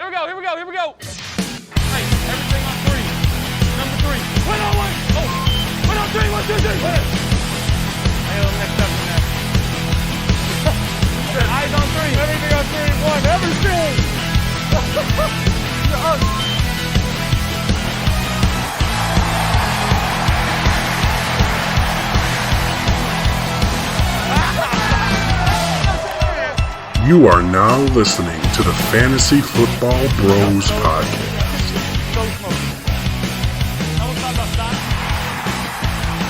Here we go. Hey, everything on 3. Number 3. Wait on 1. Oh. Wait on 3. 1, 2, 3. Wait. I know the next step from that. Eyes on 3. Everything on 3. 1. Everything. You are now listening to the Fantasy Football Bros Podcast.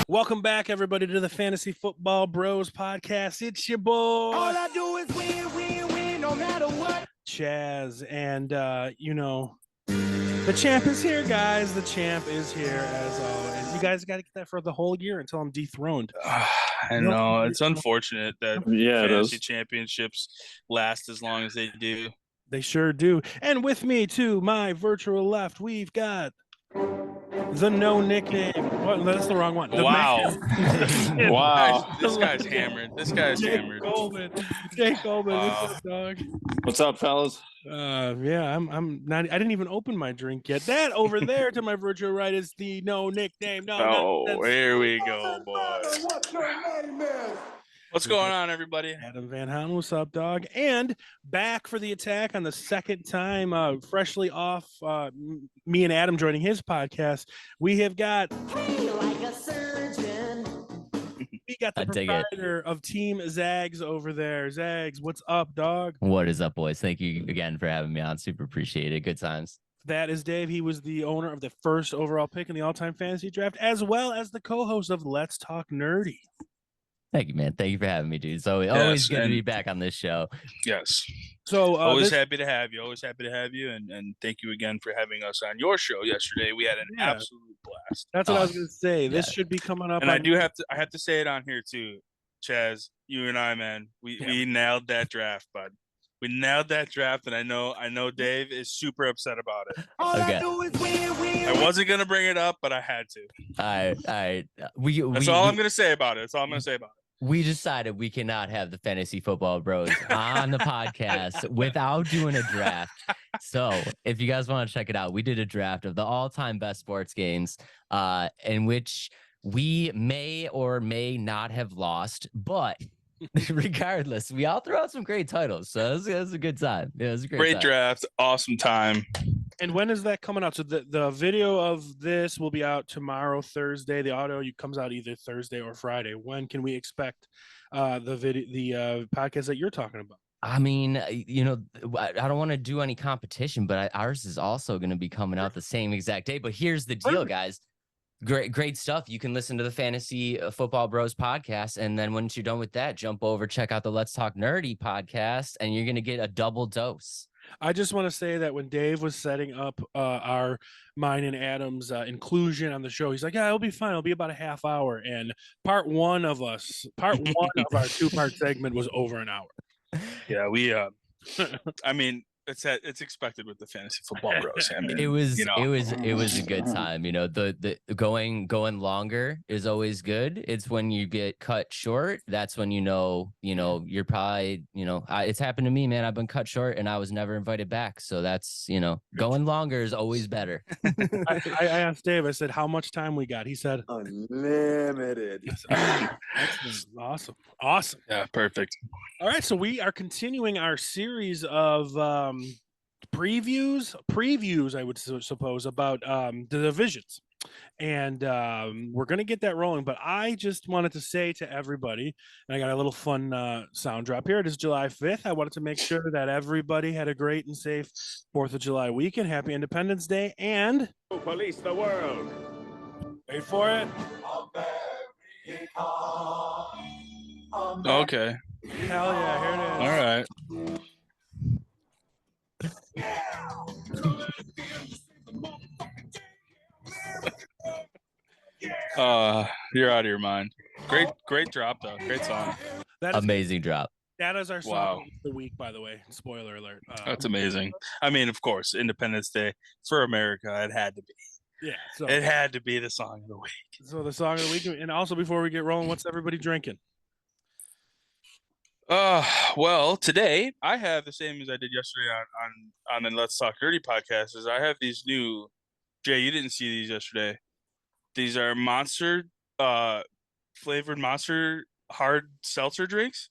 Welcome back, everybody, to the Fantasy Football Bros Podcast. It's your boy. All I do is win, no matter what. Chaz, and the champ is here, guys. The champ is here, as always. You guys got to get that for the whole year until I'm dethroned. I know. It's unfortunate that it fantasy is. championships last as long as they do. They sure do. And with me, to my virtual left, we've got the no nickname. What? That's the wrong one. Wow. Wow. This guy's hammered. Jake Coleman. Wow. What's up, dog? What's up, fellas? Yeah, I'm not. I didn't even open my drink yet. That over there to my virtual right is the no nickname. Here we go, boys. What's your name, man? What's going on, everybody? Adam Van Houten, what's up, dog? And back for the attack on the second time, freshly off me and Adam joining his podcast. We have got Like a surgeon. we got the proprietor of Team ZAGS over there. ZAGS, what's up, dog? What is up, boys? Thank you again for having me on. Super appreciate it. Good times. That is Dave. He was the owner of the first overall pick in the all-time fantasy draft, as well as the co-host of Let's Talk Nerdy. Thank you, man. Thank you for having me, dude. So always good to be back on this show. Yes. So always happy to have you. And thank you again for having us on your show yesterday. We had an absolute blast. That's what I was going to say. This should be coming up. And I have to say it on here too, Chaz. You and I, man, we nailed that draft, bud. We nailed that draft, and I know Dave is super upset about it. All I do is win. I wasn't gonna bring it up, but I had to. All right. That's all I'm gonna say about it. We decided we cannot have the Fantasy Football Bros on the podcast without doing a draft. So if you guys want to check it out, we did a draft of the all-time best sports games, in which we may or may not have lost, but regardless, we all threw out some great titles. So it was a good time. Yeah, it was a great draft. Awesome time. And when is that coming out? So the video of this will be out tomorrow, Thursday. The audio comes out either Thursday or Friday. When can we expect the podcast that you're talking about? I mean, I don't want to do any competition, but ours is also going to be coming out the same exact day. But here's the deal, guys. Great stuff. You can listen to the Fantasy Football Bros podcast. And then once you're done with that, jump over, check out the Let's Talk Nerdy podcast, and you're going to get a double dose. I just want to say that when Dave was setting up mine and Adam's inclusion on the show, he's like, yeah, it'll be fine. It'll be about a half hour. And part one of our 2-part segment was over an hour. Yeah, we I mean, it's expected with the Fantasy Football Bros. I mean, it was a good time. The going longer is always good. It's when you get cut short, that's when you're probably it's happened to me, man. I've been cut short and I was never invited back. So that's going longer is always better. I asked Dave, I said, how much time we got? He said Unlimited. That's awesome. Yeah, perfect. All right, so we are continuing our series of previews, I would suppose, about the divisions. And we're going to get that rolling. But I just wanted to say to everybody, and I got a little fun sound drop here. It is July 5th. I wanted to make sure that everybody had a great and safe 4th of July weekend. Happy Independence Day. And Police the world. wait for it. Okay. Hell yeah, here it is. All right. You're out of your mind. Great drop though. Great song. Amazing drop. That is our song of the week, by the way. Spoiler alert. That's amazing. I mean, of course, Independence Day for America. It had to be. Yeah. So it had to be the song of the week. So the song of the week. And also, before we get rolling, what's everybody drinking? Well, today I have the same as I did yesterday on the Let's Talk Dirty podcast. Is I have these new. Jay, you didn't see these yesterday. These are Monster, flavored Monster hard seltzer drinks.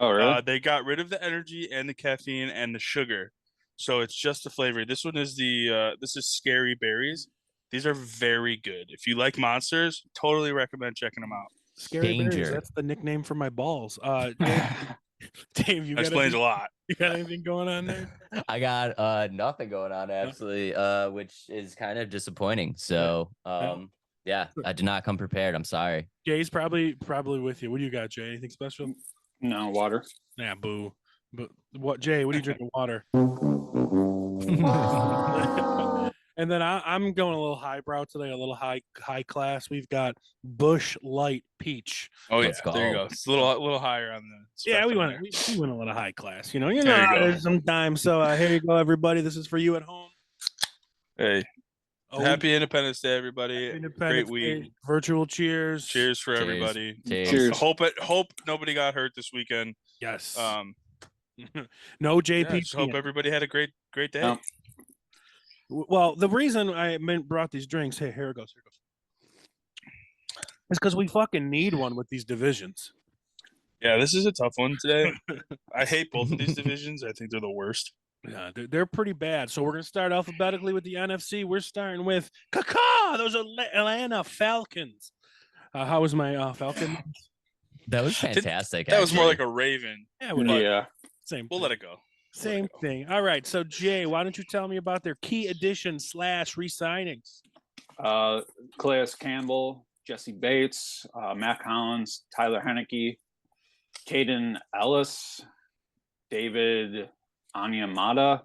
Oh, really? They got rid of the energy and the caffeine and the sugar, so it's just the flavor. This one is this is Scary Berries. These are very good. If you like monsters, totally recommend checking them out. Scary Berries. Danger. That's the nickname for my balls. Dave, you That explains a lot. You got anything going on there? I got nothing going on actually, which is kind of disappointing. So yeah, I did not come prepared. I'm sorry. Jay's probably with you. What do you got, Jay? Anything special? No, water. Yeah, boo. But what, Jay? What are you drinking? Water. And then I'm going a little highbrow today, a little high class. We've got Bush Light Peach. Oh Let's yeah, there you go. go. It's a little higher on the. Yeah, we spectrum went there. we went a little high class. You know There you how go. it is sometimes. So here you go, everybody. This is for you at home. Hey, Oh, happy Independence Day, everybody! Independence Great Day. week. Virtual cheers. Cheers for Cheers. everybody. Cheers. Hope nobody got hurt this weekend. Yes. Yeah, No JP. just hope everybody had a great day. Oh. Well, the reason I brought these drinks, hey, here it goes. It's because we fucking need one with these divisions. Yeah, this is a tough one today. I hate both of these divisions. I think they're the worst. Yeah, they're pretty bad. So we're gonna start alphabetically with the NFC. We're starting with those are Atlanta Falcons. How was my Falcon? That was fantastic. That was more actually. like a Raven. Yeah, Yeah. same. We'll thing. let it go. Same thing. All right. So Jay, why don't you tell me about their key addition / re-signings? Calais Campbell, Jesse Bates, Matt Collins, Tyler Heineke, Caden Ellis, David Onyemata,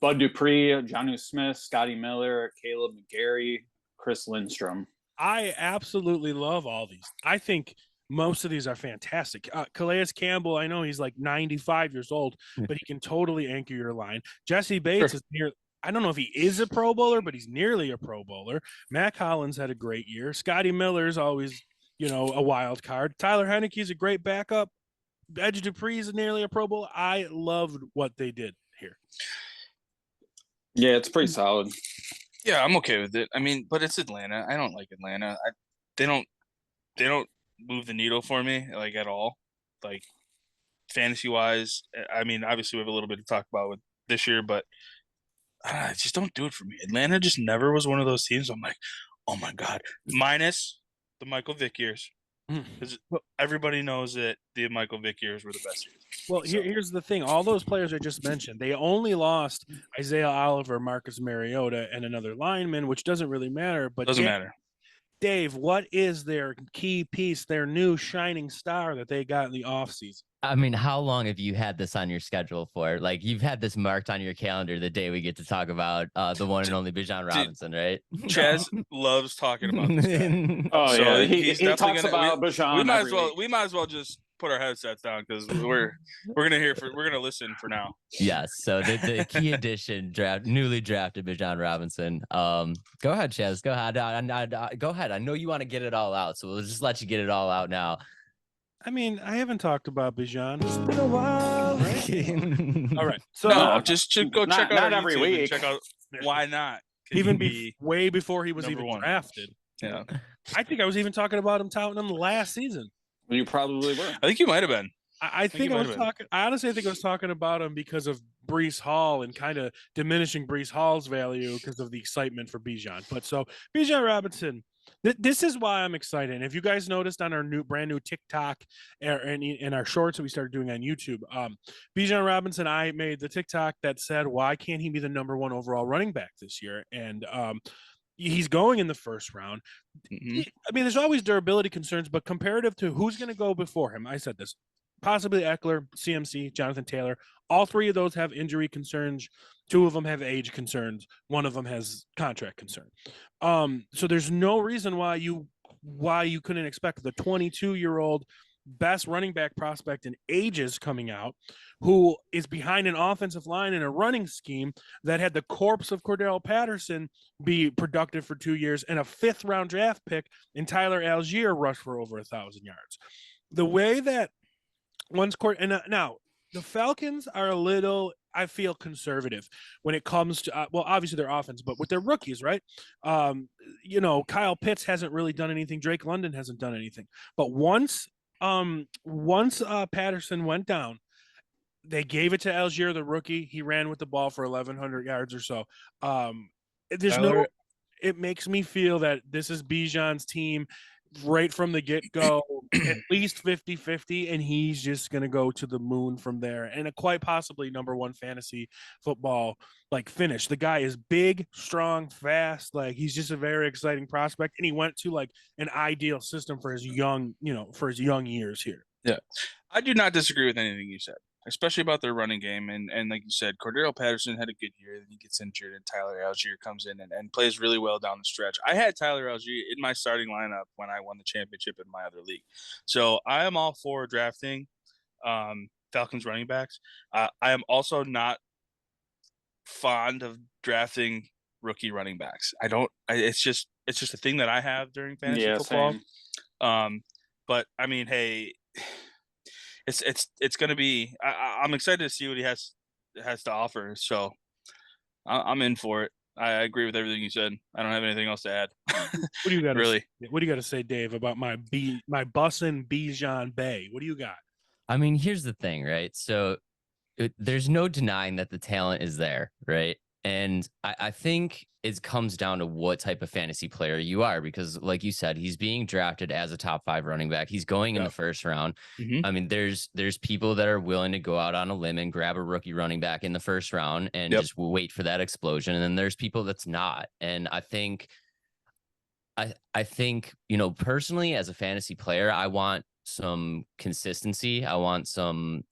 Bud Dupree, Jonnu Smith, Scotty Miller, Caleb McGarry, Chris Lindstrom. I absolutely love all these. I think most of these are fantastic. Calais Campbell, I know he's like 95 years old, but he can totally anchor your line. Jesse Bates is near. I don't know if he is a Pro Bowler, but he's nearly a Pro Bowler. Matt Collins had a great year. Scotty Miller's always, a wild card. Tyler Heineke's a great backup. Edge Dupree is nearly a Pro Bowler. I loved what they did here. Yeah, it's pretty solid. Yeah, I'm okay with it. I mean, but it's Atlanta. I don't like Atlanta. They don't move the needle for me like at all. Like fantasy wise, I mean, obviously we have a little bit to talk about with this year, but just don't do it for me. Atlanta just never was one of those teams. I'm like, oh my god, minus the Michael Vick years, because everybody knows that the Michael Vick years were the best years. Well, here's the thing. All those players I just mentioned, they only lost Isaiah Oliver, Marcus Mariota, and another lineman, which doesn't really matter. But Doesn't matter. Dave, what is their key piece, their new shining star that they got in the offseason? I mean, how long have you had this on your schedule for? Like, you've had this marked on your calendar the day we get to talk about the one and only BIJAN Robinson, right? Chaz lows talking about this guy. Oh So yeah, he's he definitely talks gonna- about BIJAN. We might as well just put our headsets down because we're gonna listen for now. Yes. So the key addition newly drafted BIJAN Robinson. Go ahead, Chaz. Go ahead. Go ahead. I know you want to get it all out, so we'll just let you get it all out now. I mean, I haven't talked about BIJAN. It's been a while. Right? All right. So No, just go check out not our every YouTube and week. check out why not. Could even he be way before he was number even one? drafted. Yeah, I think I was even talking about him touting him last season. You probably were. I think you might have been. I think you I might was have been. talking. I honestly think I was talking about him because of Breece Hall and kind of diminishing Breece Hall's value because of the excitement for BIJAN. But so BIJAN Robinson, this is why I'm excited. And if you guys noticed on our brand new TikTok and in our shorts that we started doing on YouTube, BIJAN Robinson, I made the TikTok that said, why can't he be the #1 overall running back this year? And he's going in the first round. Mhm. I mean, there's always durability concerns, but comparative to who's going to go before him, I said this, possibly Eckler, CMC, Jonathan Taylor. All three of those have injury concerns. 2 of them have age concerns. 1 of them has contract concern. So there's no reason why you couldn't expect the 22-year-old best running back prospect in ages coming out, who is behind an offensive line in a running scheme that had the corpse of Cordell Patterson be productive for 2 years and a 5th-round draft pick in Tyler Algier rush for over 1,000 yards. The way that Once court and now the Falcons are a little, I feel, conservative when it comes to well, obviously their offense, but with their rookies, right? Um, Kyle Pitts hasn't really done anything. Drake London hasn't done anything. But once Patterson went down, they gave it to Algier, the rookie. He ran with the ball for 1,100 yards or so. There's no. Tyler, It makes me feel that this is Bijan's team right from the get-go, at least 50-50, and he's just going to go to the moon from there, and a quite possibly number one fantasy football like finish. The guy is big, strong, fast. Like, he's just a very exciting prospect, and he went to like an ideal system for his young years here. yeah, I do not disagree with anything you said, especially about their running game. And like you said, Cordero Patterson had a good year. Then he gets injured, and Tyler Algier comes in and plays really well down the stretch. I had Tyler Algier in my starting lineup when I won the championship in my other league. So I am all for drafting Falcons running backs. I am also not fond of drafting rookie running backs. It's just a thing that I have during fantasy football. Same. But I mean, hey, it's going to be. I'm excited to see what he has to offer. So I'm in for it. I agree with everything you said. I don't have anything else to add. What do you got? Really? What do you got to say, Dave, about my bussin' Bijan Bay? What do you got? I mean, here's the thing, right? So there's no denying that the talent is there, right? And I think it comes down to what type of fantasy player you are, because like you said, he's being drafted as a top 5 running back. He's going in the first round. Mm-hmm. I mean, there's people that are willing to go out on a limb and grab a rookie running back in the first round and just wait for that explosion. And then there's people that's not. And I think, personally, as a fantasy player, I want some consistency. I want to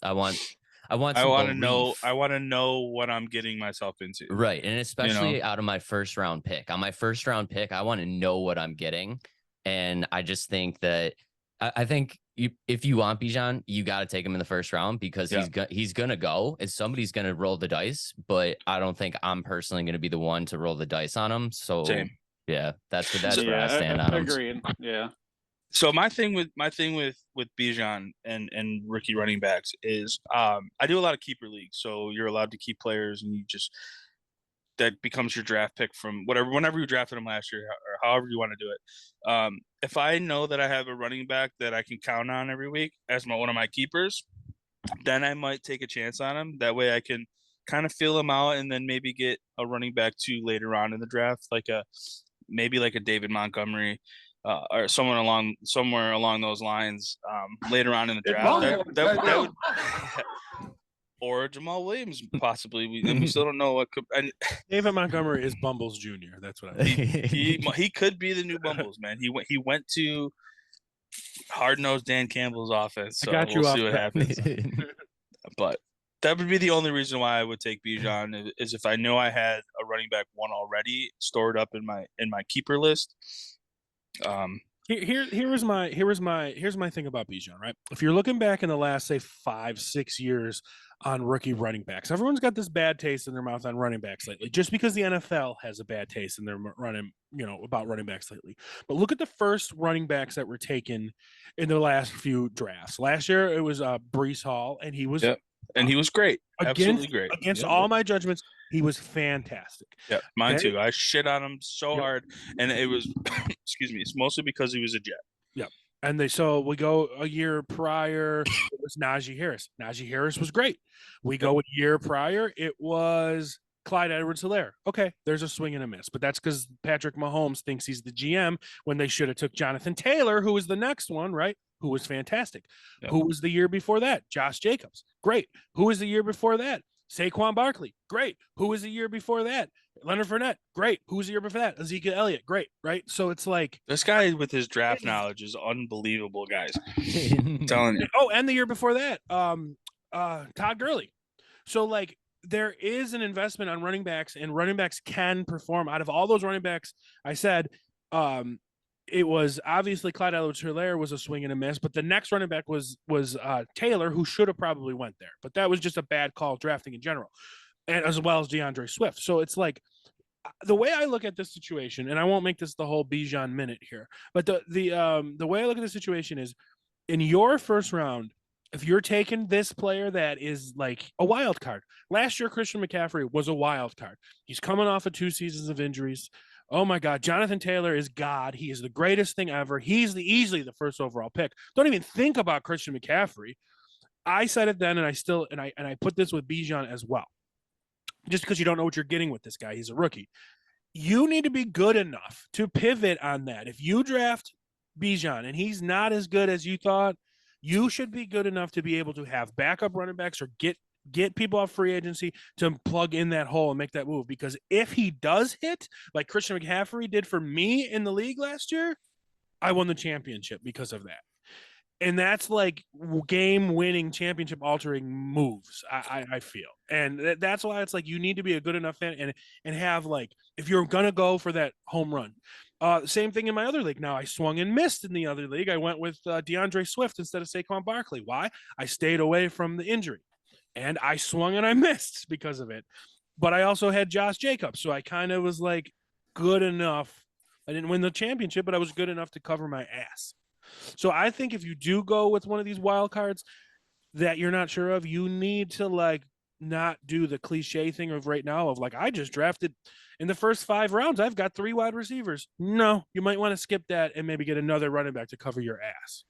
know what I'm getting myself into. Right. And especially out of my first round pick. On my first round pick, I want to know what I'm getting. And I just think that I think if you want Bijan, you got to take him in the first round, because he's going to go and somebody's going to roll the dice. But I don't think I'm personally going to be the one to roll the dice on him. So yeah, that's where I stand on him. Agreed. Yeah. So my thing with Bijan and rookie running backs is I do a lot of keeper leagues. So you're allowed to keep players, and that becomes your draft pick from whenever you drafted them last year, or however you want to do it. If I know that I have a running back that I can count on every week as one of my keepers, then I might take a chance on him. That way I can kind of feel him out, and then maybe get a running back too later on in the draft, maybe like a David Montgomery. Or somewhere along those lines later on in the draft. That would, or Jamal Williams, possibly. We still don't know what could. And David Montgomery is Bumbles Jr. That's what I think. He could be the new Bumbles, man. He went to hard-nosed Dan Campbell's offense. So we'll see what happens. But that would be the only reason why I would take Bijan, is if I know I had a running back one already stored up in my keeper list. Here's my thing about Bijan, right? If you're looking back in the last, say, 5-6 years on rookie running backs, everyone's got this bad taste in their mouth on running backs lately, just because the NFL has a bad taste in their about running backs lately. But look at the first running backs that were taken in the last few drafts. Last year it was Breece Hall, and he was and he was great. Absolutely great. Against all my judgments, he was fantastic. Yeah, mine too. I shit on him so hard, and it was, excuse me, it's mostly because he was a Jet. Yeah, and we go a year prior, it was Najee Harris. Najee Harris was great. We go a year prior, it was Clyde Edwards-Helaire. Okay, there's a swing and a miss, but that's because Patrick Mahomes thinks he's the GM when they should have took Jonathan Taylor, who was the next one, right? Who was fantastic. Yep. Who was the year before that? Josh Jacobs. Great. Who was the year before that? Saquon Barkley. Great. Who was the year before that? Leonard Fournette. Great. Who was the year before that? Ezekiel Elliott. Great. Right. So it's like, this guy with his draft knowledge is unbelievable, guys. I'm telling you. Oh, and the year before that, Todd Gurley. So like, there is an investment on running backs, and running backs can perform. Out of all those running backs, I said, it was obviously Clyde Edwards-Helaire was a swing and a miss, but the next running back was Taylor, who should have probably went there, but that was just a bad call drafting in general, and as well as DeAndre Swift. So it's like, the way I look at this situation, and I won't make this the whole Bijan minute here, but the way I look at the situation is, in your first round, if you're taking this player that is like a wild card, last year Christian McCaffrey was a wild card. He's coming off of 2 seasons of injuries. Oh my God, Jonathan Taylor is God. He is the greatest thing ever. He's easily the first overall pick. Don't even think about Christian McCaffrey. I said it then, and I put this with BIJAN as well. Just because you don't know what you're getting with this guy, he's a rookie. You need to be good enough to pivot on that. If you draft BIJAN and he's not as good as you thought, you should be good enough to be able to have backup running backs or get people off free agency to plug in that hole and make that move. Because if he does hit, like Christian McCaffrey did for me in the league last year, I won the championship because of that. And that's like game-winning, championship-altering moves, I feel. And that's why it's like you need to be a good enough fan and have, like, if you're going to go for that home run. Same thing in my other league. Now, I swung and missed in the other league. I went with DeAndre Swift instead of Saquon Barkley. Why? I stayed away from the injury. And I swung and I missed because of it. But I also had Josh Jacobs, so I kind of was, like, good enough. I didn't win the championship, but I was good enough to cover my ass. So I think if you do go with one of these wild cards that you're not sure of, you need to like not do the cliche thing of right now of like, I just drafted in the first 5 rounds. I've got 3 wide receivers. No, you might want to skip that and maybe get another running back to cover your ass.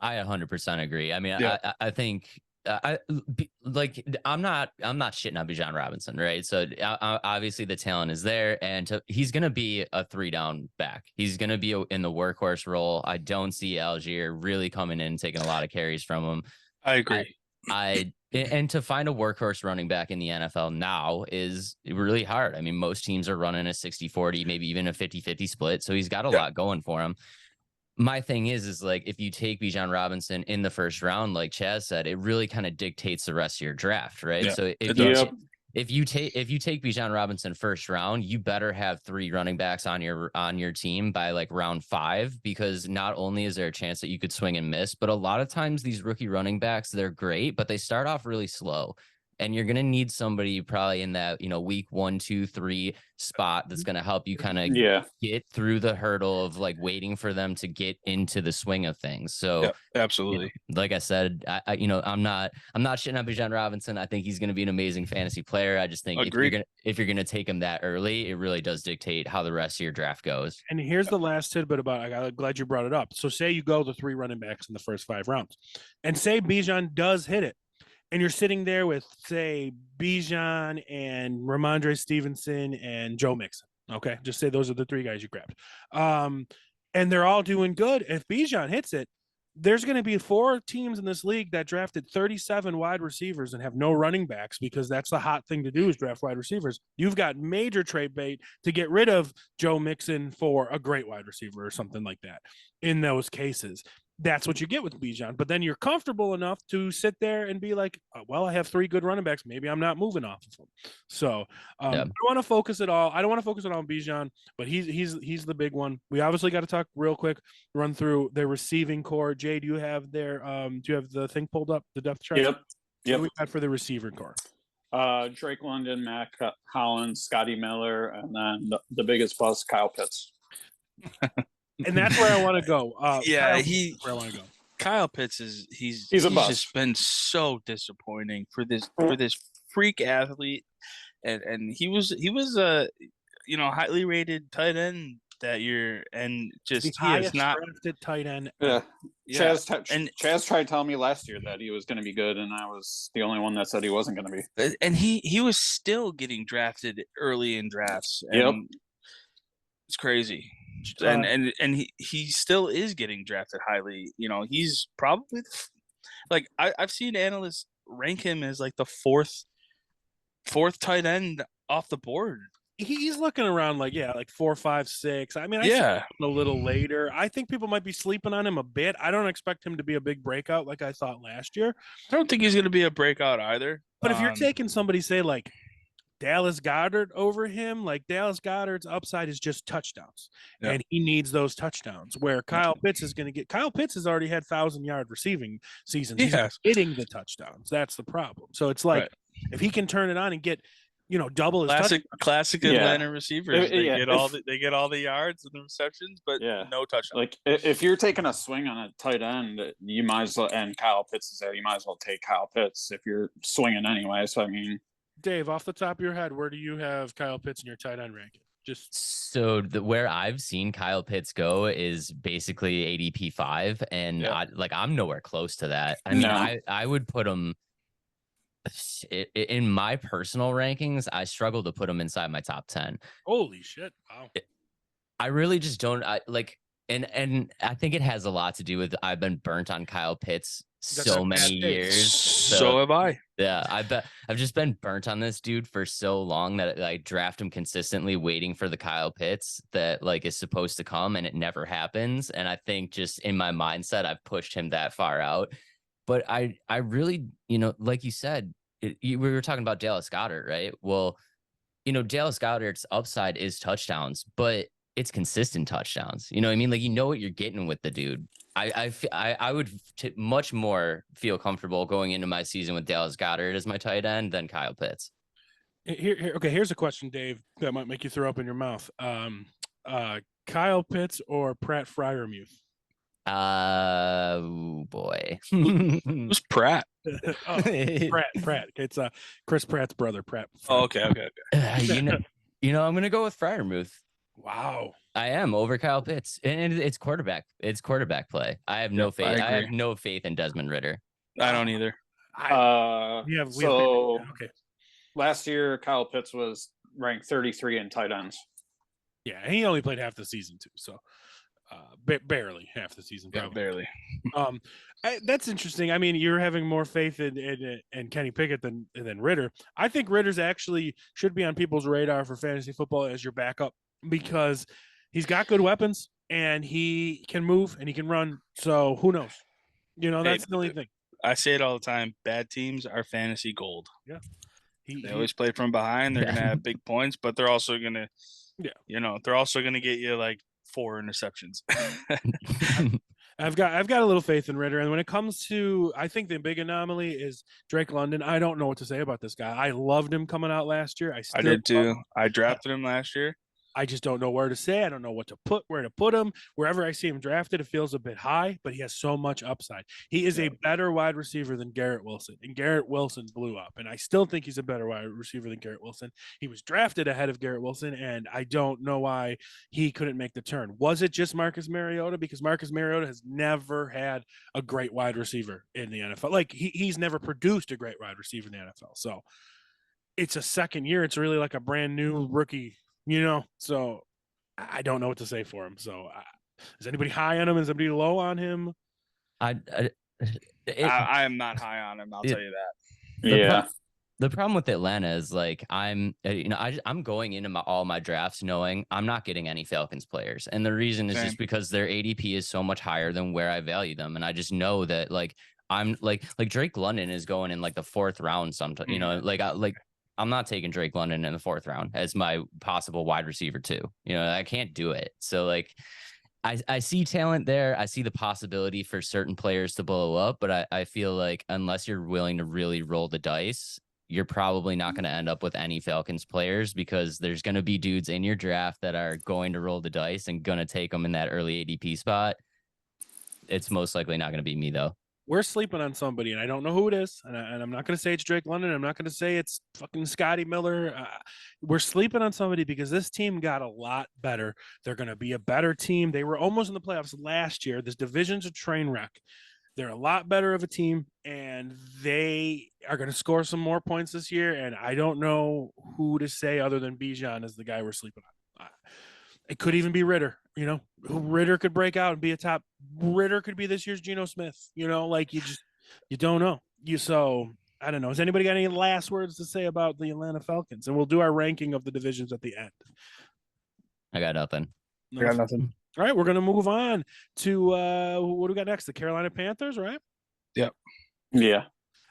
I 100% agree. I mean, Yeah. I think I'm not shitting on Bijan Robinson, right? So obviously the talent is there, and he's gonna be a 3-down back. He's gonna be in the workhorse role. I don't see Algier really coming in and taking a lot of carries from him. I agree. And to find a workhorse running back in the NFL now is really hard. I mean, most teams are running a 60-40, maybe even a 50-50 split. So he's got a lot going for him. My thing is like, if you take Bijan Robinson in the first round, like Chaz said, it really kind of dictates the rest of your draft, right? Yeah, So if you take Bijan Robinson first round, you better have 3 running backs on your team by like round 5, because not only is there a chance that you could swing and miss, but a lot of times these rookie running backs, they're great, but they start off really slow. And you're going to need somebody probably in that, week 1, 2, 3 spot that's going to help you kind of get through the hurdle of like waiting for them to get into the swing of things. So absolutely. Like I said, I'm not shitting on Bijan Robinson. I think he's going to be an amazing fantasy player. I just think if you're going to take him that early, it really does dictate how the rest of your draft goes. And here's the last tidbit about, I'm glad you brought it up. So say you go the 3 running backs in the first 5 rounds, and say Bijan does hit it. And you're sitting there with, say, Bijan and Ramondre Stevenson and Joe Mixon. Okay, just say those are the 3 guys you grabbed. And they're all doing good. If Bijan hits it, there's going to be 4 teams in this league that drafted 37 wide receivers and have no running backs, because that's the hot thing to do is draft wide receivers. You've got major trade bait to get rid of Joe Mixon for a great wide receiver or something like that in those cases. That's what you get with Bijan. But then you're comfortable enough to sit there and be like, well, I have 3 good running backs. Maybe I'm not moving off of them. So I don't want to focus at all. I don't want to focus on Bijan, but he's the big one. We obviously got to talk real quick, run through their receiving core. Jay, do you have the thing pulled up, the depth chart? Yep. What do we got for the receiver core? Drake London, Matt Collins, Scotty Miller, and then the biggest bust, Kyle Pitts. And that's where I want to go. Where I want to go. Kyle Pitts he's a bust. Just been so disappointing for this freak athlete, and he was a highly rated tight end that year, and just he is not drafted tight end. Yeah. Chaz tried telling me last year that he was going to be good, and I was the only one that said he wasn't going to be. And he was still getting drafted early in drafts. And it's crazy. And he still is getting drafted highly. He's probably I've seen analysts rank him as like the fourth tight end off the board. He's looking around like 4, 5, 6. I mean, I see him a little later. I think people might be sleeping on him a bit. I don't expect him to be a big breakout like I thought last year. I don't think he's going to be a breakout either. But if you're taking somebody, say like Dallas Goedert over him, like Dallas Goedert's upside is just touchdowns, and he needs those touchdowns. Where Kyle Pitts is going to get. Kyle Pitts has already had 1,000-yard receiving seasons. He's hitting the touchdowns. That's the problem. So it's like if he can turn it on and get double his Classic Yeah. Atlanta receivers. They Yeah, get they get all the yards and the receptions, but no touchdowns. Like if you're taking a swing on a tight end, you might as well. And Kyle Pitts is there. You might as well take Kyle Pitts if you're swinging anyway. So I mean, Dave, off the top of your head, where do you have Kyle Pitts in your tight end ranking? So where I've seen Kyle Pitts go is basically ADP 5, and I'm nowhere close to that. I mean, I would put him in my personal rankings. I struggle to put him inside my top 10. Holy shit! Wow. I really just don't and I think it has a lot to do with I've been burnt on Kyle Pitts so many years. So have I. Yeah, I've just been burnt on this dude for so long that I draft him consistently, waiting for the Kyle Pitts that is supposed to come, and it never happens. And I think just in my mindset, I've pushed him that far out. But I really, like you said, we were talking about Dallas Goedert, right? Well, Dallas Goedert's upside is touchdowns, but it's consistent touchdowns. You know what I mean? What you're getting with the dude. I would much more feel comfortable going into my season with Dallas Goedert as my tight end than Kyle Pitts. Here's a question, Dave, that might make you throw up in your mouth. Kyle Pitts or Pratt Freiermuth? Oh boy. Who's Pratt? Pratt. It's Chris Pratt's brother, Pratt. Oh, okay. I'm gonna go with Freiermuth. Wow. I am over Kyle Pitts, and it's quarterback. It's quarterback play. I have no faith. I have no faith in Desmond Ritter. I don't either. Okay. Last year, Kyle Pitts was ranked 33 in tight ends. Yeah, and he only played half the season too, so barely half the season. Probably. Yeah, barely. That's interesting. I mean, you're having more faith in Kenny Pickett than Ritter. I think Ritter's actually should be on people's radar for fantasy football as your backup, because he's got good weapons and he can move and he can run. So who knows? That's the only thing. I say it all the time. Bad teams are fantasy gold. Yeah. They always play from behind. They're going to have big points, but they're also going to, they're also going to get you 4 interceptions. I've got a little faith in Ritter. And when it comes to, I think the big anomaly is Drake London. I don't know what to say about this guy. I loved him coming out last year. I did too. I drafted him last year. I just don't know where to say. I don't know where to put him. Wherever I see him drafted, it feels a bit high, but he has so much upside. He is a better wide receiver than Garrett Wilson, and Garrett Wilson blew up. And I still think he's a better wide receiver than Garrett Wilson. He was drafted ahead of Garrett Wilson, and I don't know why he couldn't make the turn. Was it just Marcus Mariota? Because Marcus Mariota has never had a great wide receiver in the NFL. He's never produced a great wide receiver in the NFL. So it's a second year. It's really like a brand new rookie. So I don't know what to say for him. So is anybody high on him? Is anybody low on him? I am not high on him. I'll tell you that. The problem with Atlanta is I'm going into all my drafts knowing I'm not getting any Falcons players. And the reason is just because their ADP is so much higher than where I value them. And I just know that I'm Drake London is going in the 4th round sometimes, I'm not taking Drake London in the 4th round as my possible wide receiver too. I can't do it. So I see talent there. I see the possibility for certain players to blow up, but I feel like unless you're willing to really roll the dice, you're probably not going to end up with any Falcons players, because there's going to be dudes in your draft that are going to roll the dice and going to take them in that early ADP spot. It's most likely not going to be me though. We're sleeping on somebody, and I don't know who it is. And I'm not going to say it's Drake London. I'm not going to say it's fucking Scotty Miller. We're sleeping on somebody because this team got a lot better. They're going to be a better team. They were almost in the playoffs last year. This division's a train wreck. They're a lot better of a team, and they are going to score some more points this year. And I don't know who to say other than BIJAN is the guy we're sleeping on. It could even be Ritter. Ritter could break out and be a top. Ritter could be this year's Geno Smith. You don't know. So I don't know. Has anybody got any last words to say about the Atlanta Falcons? And we'll do our ranking of the divisions at the end. I got nothing. I got nothing. All right, we're gonna move on to what do we got next? The Carolina Panthers, right? Yep. Yeah.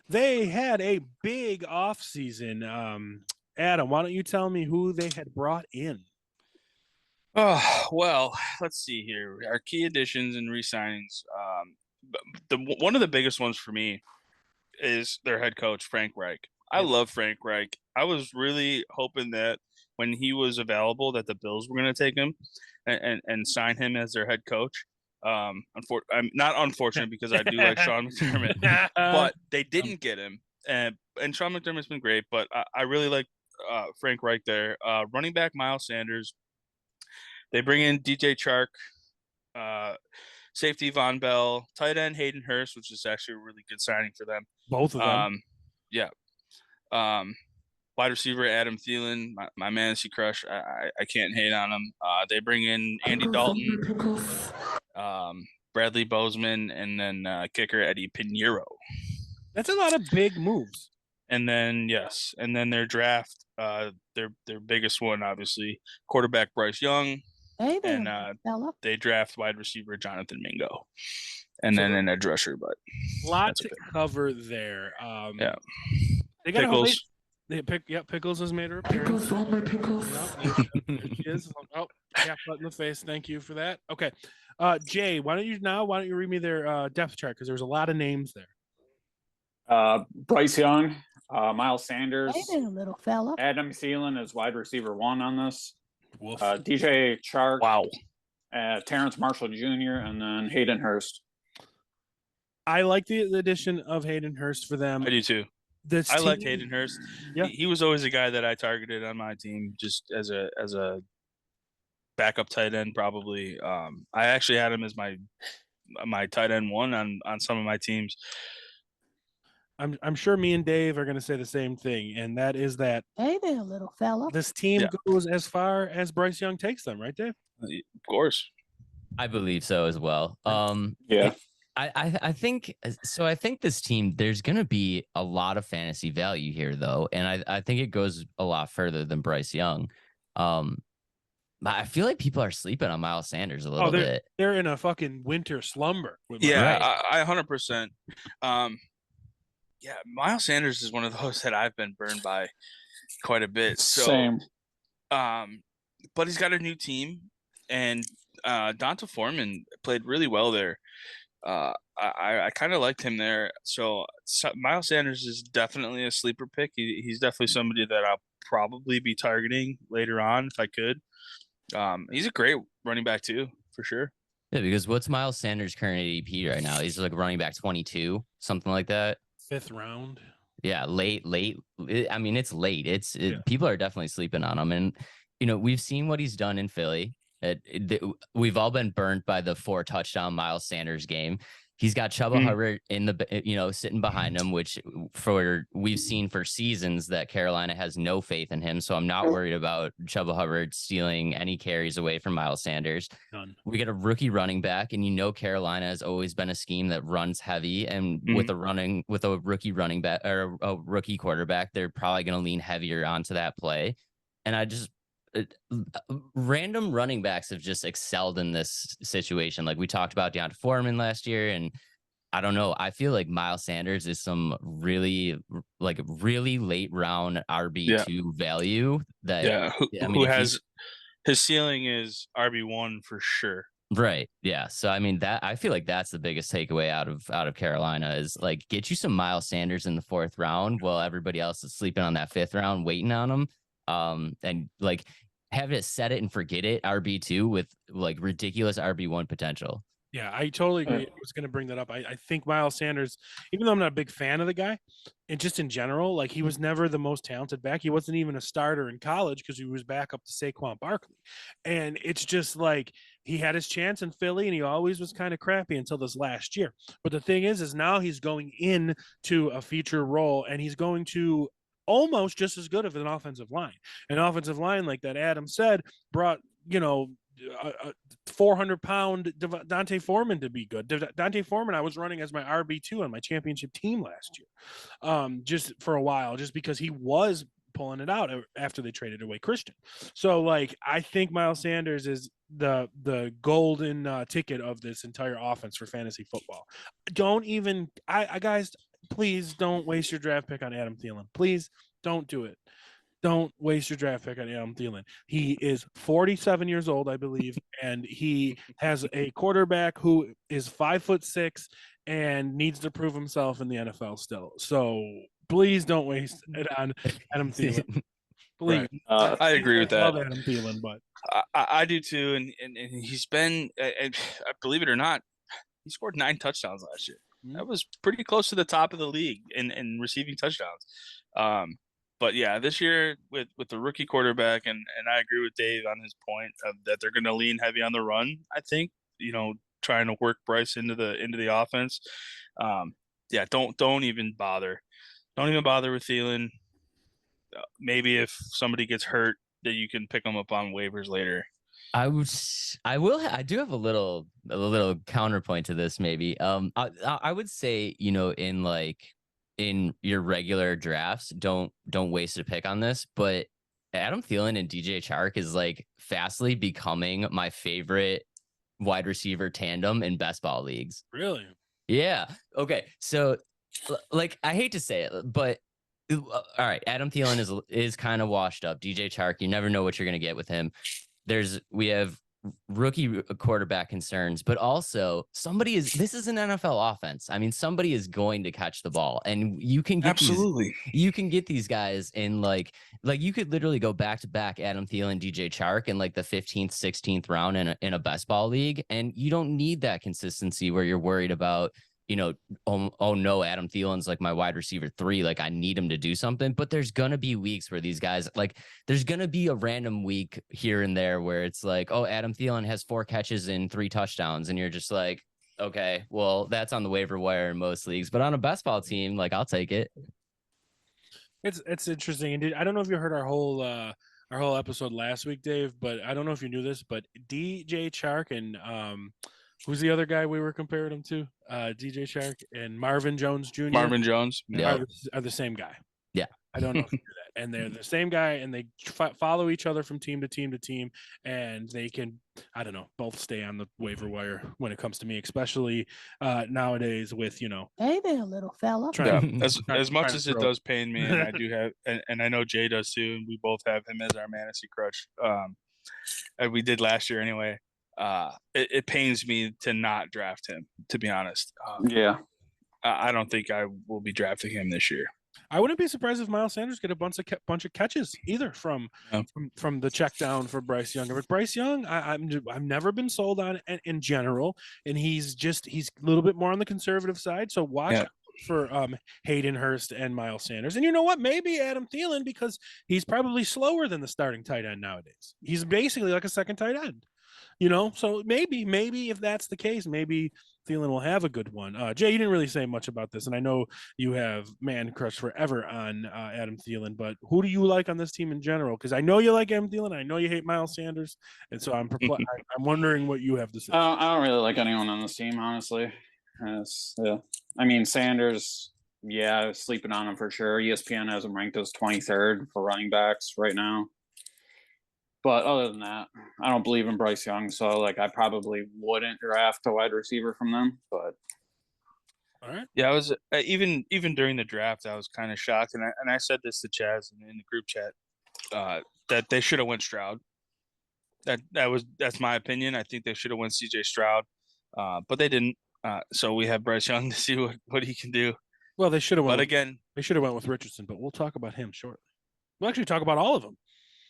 They had a big offseason. Adam, why don't you tell me who they had brought in? Oh, well, let's see here. Our key additions and re-signings. One of the biggest ones for me is their head coach, Frank Reich. I love Frank Reich. I was really hoping that when he was available, that the Bills were going to take him and sign him as their head coach. I'm not unfortunate because I do like Sean McDermott, but they didn't get him. And Sean McDermott's been great, but I really like Frank Reich there. Running back Miles Sanders. They bring in DJ Chark, safety Von Bell, tight end Hayden Hurst, which is actually a really good signing for them. Both of them. Yeah. Wide receiver Adam Thielen, my fantasy crush. I can't hate on him. They bring in Andy Dalton, Bradley Bozeman, and then kicker Eddie Pinheiro. That's a lot of big moves. And then their draft, their biggest one, obviously, quarterback Bryce Young, and they draft wide receiver Jonathan Mingo, and then an edge rusher. But lot to cover there. Yeah, they got Pickles. Pickles has made her appearance. Pickles. She is. Oh, half butt in the face. Thank you for that. Okay, Jay, why don't you read me their depth chart, because there's a lot of names there. Bryce Young, Miles Sanders, Hey there, little fella. Adam Thielen is wide receiver 1 on this. DJ Chark, Wow. Terrence Marshall Jr., and then Hayden Hurst. I like the addition of Hayden Hurst for them. I do too. I like Hayden Hurst. Yeah. He was always a guy that I targeted on my team, just as a backup tight end, probably. I actually had him as my tight end 1 on some of my teams. I'm sure me and Dave are going to say the same thing, and that is that Hey there, little fella. this team goes as far as Bryce Young takes them, right, Dave? Of course. I believe so as well. Yeah. I think so. I think this team, there's going to be a lot of fantasy value here, though, and I think it goes a lot further than Bryce Young. I feel like people are sleeping on Miles Sanders a little bit. They're in a fucking winter slumber. Yeah, I 100%. Yeah, Miles Sanders is one of those that I've been burned by quite a bit. So, Same. But he's got a new team, and Donta Foreman played really well there. I kind of liked him there. So Miles Sanders is definitely a sleeper pick. He's definitely somebody that I'll probably be targeting later on if I could. He's a great running back too, for sure. Yeah, because what's Miles Sanders' current ADP right now? He's like running back 22, something like that. 5th round. Yeah, late. I mean, it's late. People are definitely sleeping on him, and we've seen what he's done in Philly. We've all been burnt by the 4 touchdown Miles Sanders game. He's got Chuba Hubbard in the sitting behind him, which we've seen for seasons that Carolina has no faith in him. So I'm not worried about Chuba Hubbard stealing any carries away from Miles Sanders. None. We get a rookie running back, and Carolina has always been a scheme that runs heavy, and with a rookie running back or a rookie quarterback, they're probably going to lean heavier onto that play. And random running backs have just excelled in this situation. Like we talked about Deonta Foreman last year, and I don't know. I feel like Miles Sanders is some really late round RB2 value. Who has his ceiling is RB1 for sure. Right. Yeah. So I mean I feel like that's the biggest takeaway out of Carolina is like get you some Miles Sanders in the 4th round while everybody else is sleeping on that 5th round waiting on him. And like have it set it and forget it RB2 with like ridiculous RB1 potential. Yeah, I totally agree. I was going to bring that up. I think Miles Sanders, even though I'm not a big fan of the guy, and just in general, like he was never the most talented back. He wasn't even a starter in college because he was back up to Saquon Barkley. And it's just like he had his chance in Philly and he always was kind of crappy until this last year. But the thing is now he's going into a feature role and he's going to almost just as good of an offensive line. An offensive line, like that Adam said, brought, a 400-pound Donta Foreman to be good. Donta Foreman, I was running as my RB2 on my championship team last year, just for a while, just because he was pulling it out after they traded away Christian. So, like, I think Miles Sanders is the golden ticket of this entire offense for fantasy football. Guys, please don't waste your draft pick on Adam Thielen. Please don't do it. Don't waste your draft pick on Adam Thielen. He is 47 years old, I believe, and he has a quarterback who is 5'6" and needs to prove himself in the NFL still. So Please don't waste it on Adam Thielen. Please. Right. I agree with I love that. Adam Thielen, but I do too, and he's been, believe it or not, he scored 9 touchdowns last year. That was pretty close to the top of the league in receiving touchdowns. But yeah, this year with the rookie quarterback, and I agree with Dave on his point of that they're going to lean heavy on the run. I think, trying to work Bryce into the offense. Yeah, don't even bother. Don't even bother with Thielen. Maybe if somebody gets hurt, that you can pick them up on waivers later. I do have a little counterpoint to this. Maybe. I would say, in your regular drafts, don't waste a pick on this. But Adam Thielen and DJ Chark is like fastly becoming my favorite wide receiver tandem in best ball leagues. really, Yeah. Okay. So, like, I hate to say it, but all right, Adam Thielen is kind of washed up. DJ Chark, you never know what you're gonna get with him. We have rookie quarterback concerns, but also this is an NFL offense. I mean, somebody is going to catch the ball, and you can get you can get these guys in like you could literally go back to back Adam Thielen, DJ Chark in like the 15th, 16th round in a best ball league, and you don't need that consistency where you're worried about, oh no, Adam Thielen's like my wide receiver 3. Like, I need him to do something. But there's going to be weeks where these guys, like, there's going to be a random week here and there where it's like, oh, Adam Thielen has 4 catches and 3 touchdowns. And you're just like, okay, well, that's on the waiver wire in most leagues. But on a best ball team, like, I'll take it. it's interesting. And I don't know if you heard our whole episode last week, Dave, but I don't know if you knew this, but DJ Chark and who's the other guy we were comparing him to? DJ Chark and Marvin Jones Jr. Marvin Jones are the same guy. Yeah. I don't know if you knew that. And they're the same guy, and they follow each other from team to team to team, and they can, I don't know, both stay on the waiver wire when it comes to me, especially nowadays with, Hey there, little fella. As much as it does pain me, and I do have, and I know Jay does too, and we both have him as our fantasy crutch. And we did last year anyway. It pains me to not draft him, to be honest. Yeah. I don't think I will be drafting him this year. I wouldn't be surprised if Miles Sanders get a bunch of catches either from the check down for Bryce Young. But Bryce Young, I've never been sold on in general, and he's a little bit more on the conservative side. So watch out for Hayden Hurst and Miles Sanders. And you know what? Maybe Adam Thielen, because he's probably slower than the starting tight end nowadays. He's basically like a second tight end. So maybe if that's the case, maybe Thielen will have a good one. Jay, you didn't really say much about this, and I know you have man crush forever on Adam Thielen, but who do you like on this team in general? Because I know you like Adam Thielen, I know you hate Miles Sanders, and so I'm wondering what you have to say. I don't really like anyone on this team, honestly. I mean, Sanders, yeah, sleeping on him for sure. ESPN has him ranked as 23rd for running backs right now. But other than that, I don't believe in Bryce Young, so I probably wouldn't draft a wide receiver from them. But all right, yeah, I was even during the draft, I was kind of shocked, and I said this to Chaz in the group chat that they should have went Stroud. That's my opinion. I think they should have went CJ Stroud, but they didn't. So we have Bryce Young to see what he can do. Well, they should have. But again, they should have went with Richardson, but we'll talk about him shortly. We'll actually talk about all of them.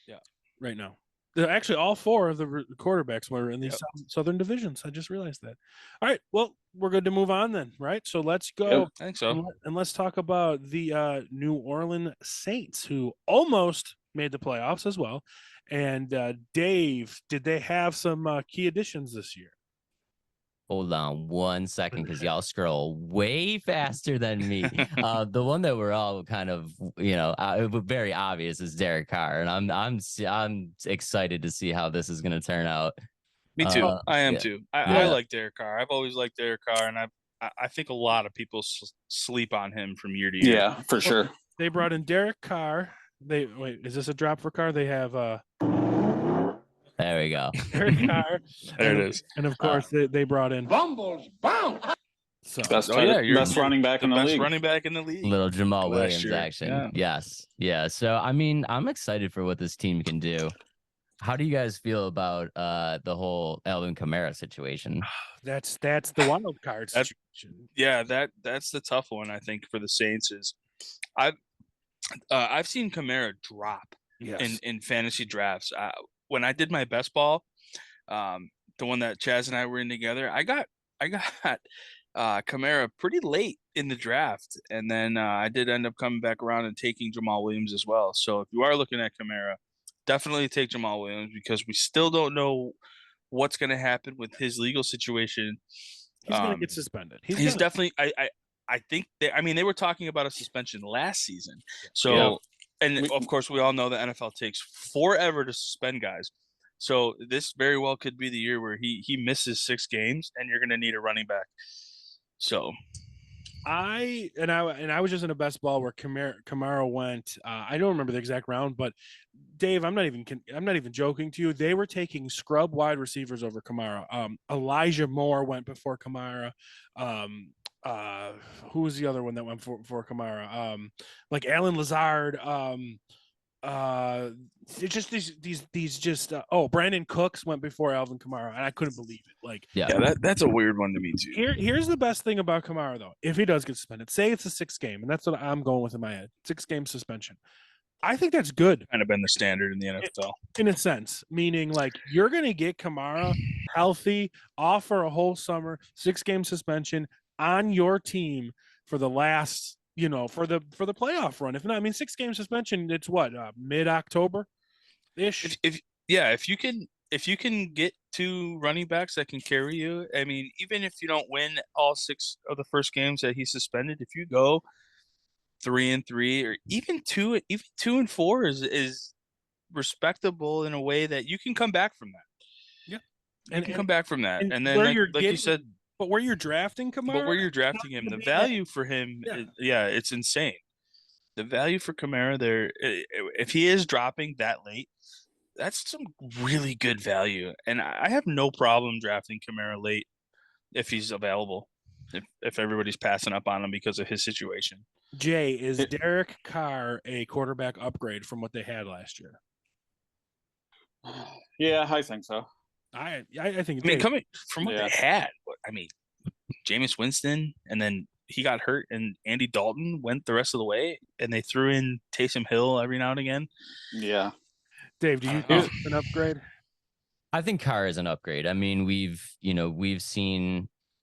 Yeah, right now. Actually, all 4 of the quarterbacks were in these southern divisions. I just realized that. All right. Well, we're good to move on then, right? So let's go. Yep, I think so. And let's talk about the New Orleans Saints, who almost made the playoffs as well. And Dave, did they have some key additions this year? Hold on 1 second, because y'all scroll way faster than me. The one that we're all kind of, very obvious is Derrick Carr, and I'm excited to see how this is going to turn out. Me too. I am too. I like Derrick Carr. I've always liked Derrick Carr, and I think a lot of people sleep on him from year to year. Yeah, for sure. They brought in Derrick Carr. Is this a drop for Carr? They have There we go. Derrick Carr. There it is. And of course, they brought in Bumbles bounce. So best running back in the league. Running back in the league. Little Jamal Williams year. action. Yeah. Yes. Yeah. So I mean, I'm excited for what this team can do. How do you guys feel about the whole Alvin Kamara situation? That's the wild card situation. Yeah, that's the tough one, I think, for the Saints is I've seen Kamara drop in fantasy drafts. When I did my best ball, the one that Chaz and I were in together, I got Kamara pretty late in the draft, and then I did end up coming back around and taking Jamal Williams as well. So if you are looking at Kamara, definitely take Jamal Williams because we still don't know what's going to happen with his legal situation. He's going to get suspended. He's definitely. I think they were talking about a suspension last season. So, and of course, we all know the NFL takes forever to suspend guys. So this very well could be the year where he misses 6 games, and you're going to need a running back. So, I was just in a best ball where Kamara went. I don't remember the exact round, but Dave, I'm not even joking to you. They were taking scrub wide receivers over Kamara. Elijah Moore went before Kamara. Who was the other one that went for Kamara? Like Alan Lazard. It's just these just Brandon Cooks went before Alvin Kamara, and I couldn't believe it. Like, that's a weird one to me too. Here's the best thing about Kamara though. If he does get suspended, say it's a 6 game, and that's what I'm going with in my head, 6 game suspension. I think that's good. Kind of been the standard in the NFL. In a sense, meaning like you're going to get Kamara healthy, off for a whole summer, 6 game suspension on your team for the last, for the playoff run. If not, 6 game suspension, it's what, mid-October ish. If you can get 2 running backs that can carry you, even if you don't win all 6 of the first games that he's suspended, if you go 3-3 or even 2-4 is respectable in a way that you can come back from that. Yeah, and come back from that, and then like you said. But where you're drafting Kamara, but where you're drafting him, the value for him, it's insane. The value for Kamara there, if he is dropping that late, that's some really good value, and I have no problem drafting Kamara late if he's available. If everybody's passing up on him because of his situation. Jay, is Derrick Carr a quarterback upgrade from what they had last year? Yeah, I think so. I think. Coming from what they had, Jameis Winston, and then he got hurt, and Andy Dalton went the rest of the way, and they threw in Taysom Hill every now and again. Yeah, Dave, do you think it's an upgrade? I think Carr is an upgrade.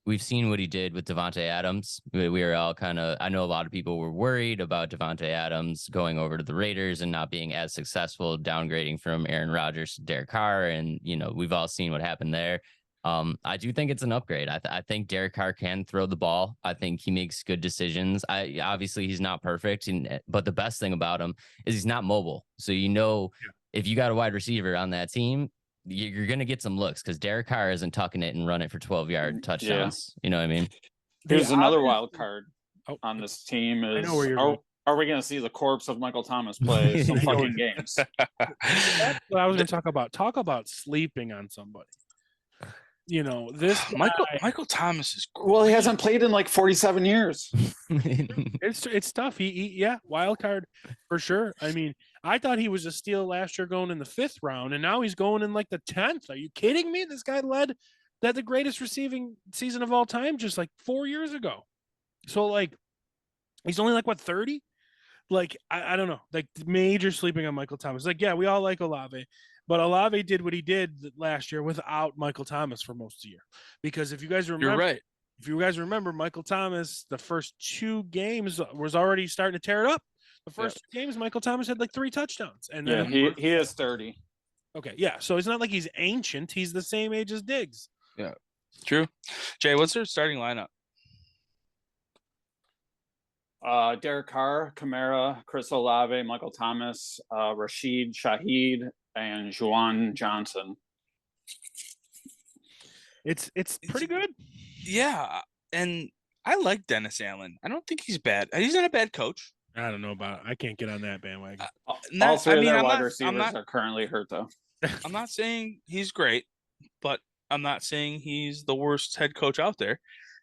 We've seen what he did with Devontae Adams. We were all I know a lot of people were worried about Devontae Adams going over to the Raiders and not being as successful, downgrading from Aaron Rodgers to Derek Carr. And, we've all seen what happened there. I do think it's an upgrade. I think Derek Carr can throw the ball. I think he makes good decisions. Obviously he's not perfect, but the best thing about him is he's not mobile. So, if you got a wide receiver on that team, you're going to get some looks because Derek Carr isn't tucking it and running for 12-yard touchdowns. You know what I mean? Here's another wild card on this team is, are we going to see the corpse of Michael Thomas play some fucking games? That's what I was going to talk about. Talk about sleeping on somebody. This Michael Thomas is great. Well, he hasn't played in like 47 years. It's tough. He wild card for sure. I thought he was a steal last year going in the 5th round, and now he's going in like the 10th. Are you kidding me? This guy led the greatest receiving season of all time just like 4 years ago. So like, he's only like what 30. Like I don't know. Like major sleeping on Michael Thomas. Like we all like Olave. But Olave did what he did last year without Michael Thomas for most of the year. Because if you guys remember, you're right. If you guys remember, Michael Thomas, the first 2 games was already starting to tear it up. The first 2 games, Michael Thomas had like 3 touchdowns. And then he is 30. Okay, yeah. So it's not like he's ancient. He's the same age as Diggs. Yeah, true. Jay, what's their starting lineup? Derek Carr, Kamara, Chris Olave, Michael Thomas, Rashid Shaheed, and Juwan Johnson. It's pretty good. Yeah, and I like Dennis Allen. I don't think he's bad. He's not a bad coach. I don't know about it. I can't get on that bandwagon. All 3 of their wide receivers are currently hurt, though. I'm not saying he's great, but I'm not saying he's the worst head coach out there.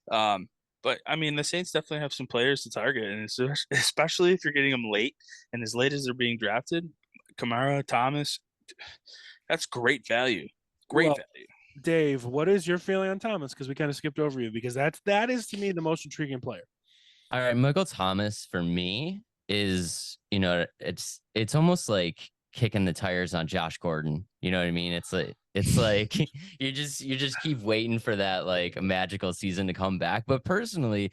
But the Saints definitely have some players to target, and especially if you're getting them late and as late as they're being drafted, Kamara, Thomas, that's great value. Value. Dave, what is your feeling on Thomas? Because we kind of skipped over you because that is to me the most intriguing player. All right, Michael Thomas for me is, it's almost like kicking the tires on Josh Gordon. You know what I mean? It's like you just keep waiting for that like magical season to come back. But personally,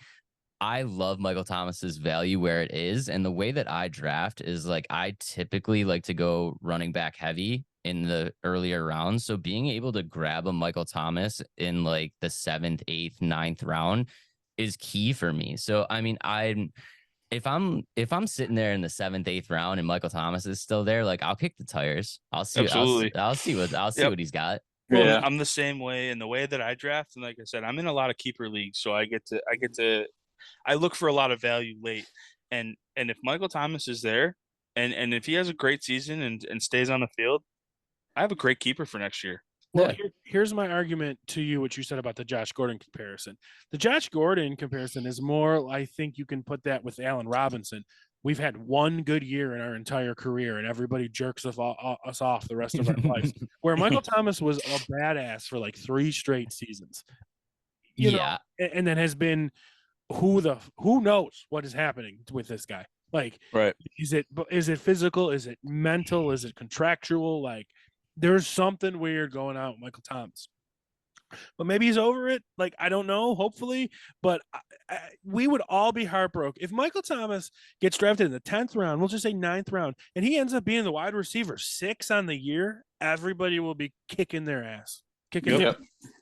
I love Michael Thomas's value where it is. And the way that I draft is like I typically like to go running back heavy in the earlier rounds. So being able to grab a Michael Thomas in like the 7th, 8th, 9th round is key for me. So I mean, if I'm sitting there in the 7th, 8th round and Michael Thomas is still there, like I'll kick the tires. Absolutely. I'll see Yep. what he's got. Yeah. I'm the same way in the way that I draft, and like I said, I'm in a lot of keeper leagues, so I look for a lot of value late, and if Michael Thomas is there, and if he has a great season and stays on the field, I have a great keeper for next year. Well, here's my argument to you, what you said about the Josh Gordon comparison. The Josh Gordon comparison is more, I think you can put that with Allen Robinson. We've had one good year in our entire career, and everybody jerks us off the rest of our lives. Where Michael Thomas was a badass for like 3 straight seasons. You know, and then has been who knows what is happening with this guy. Like, right? Is it physical? Is it mental? Is it contractual? Like, there's something weird going on with Michael Thomas. But maybe he's over it. Like, I don't know, hopefully. But we would all be heartbroken. If Michael Thomas gets drafted in the 10th round, we'll just say 9th round, and he ends up being the wide receiver 6 on the year, everybody will be kicking their ass.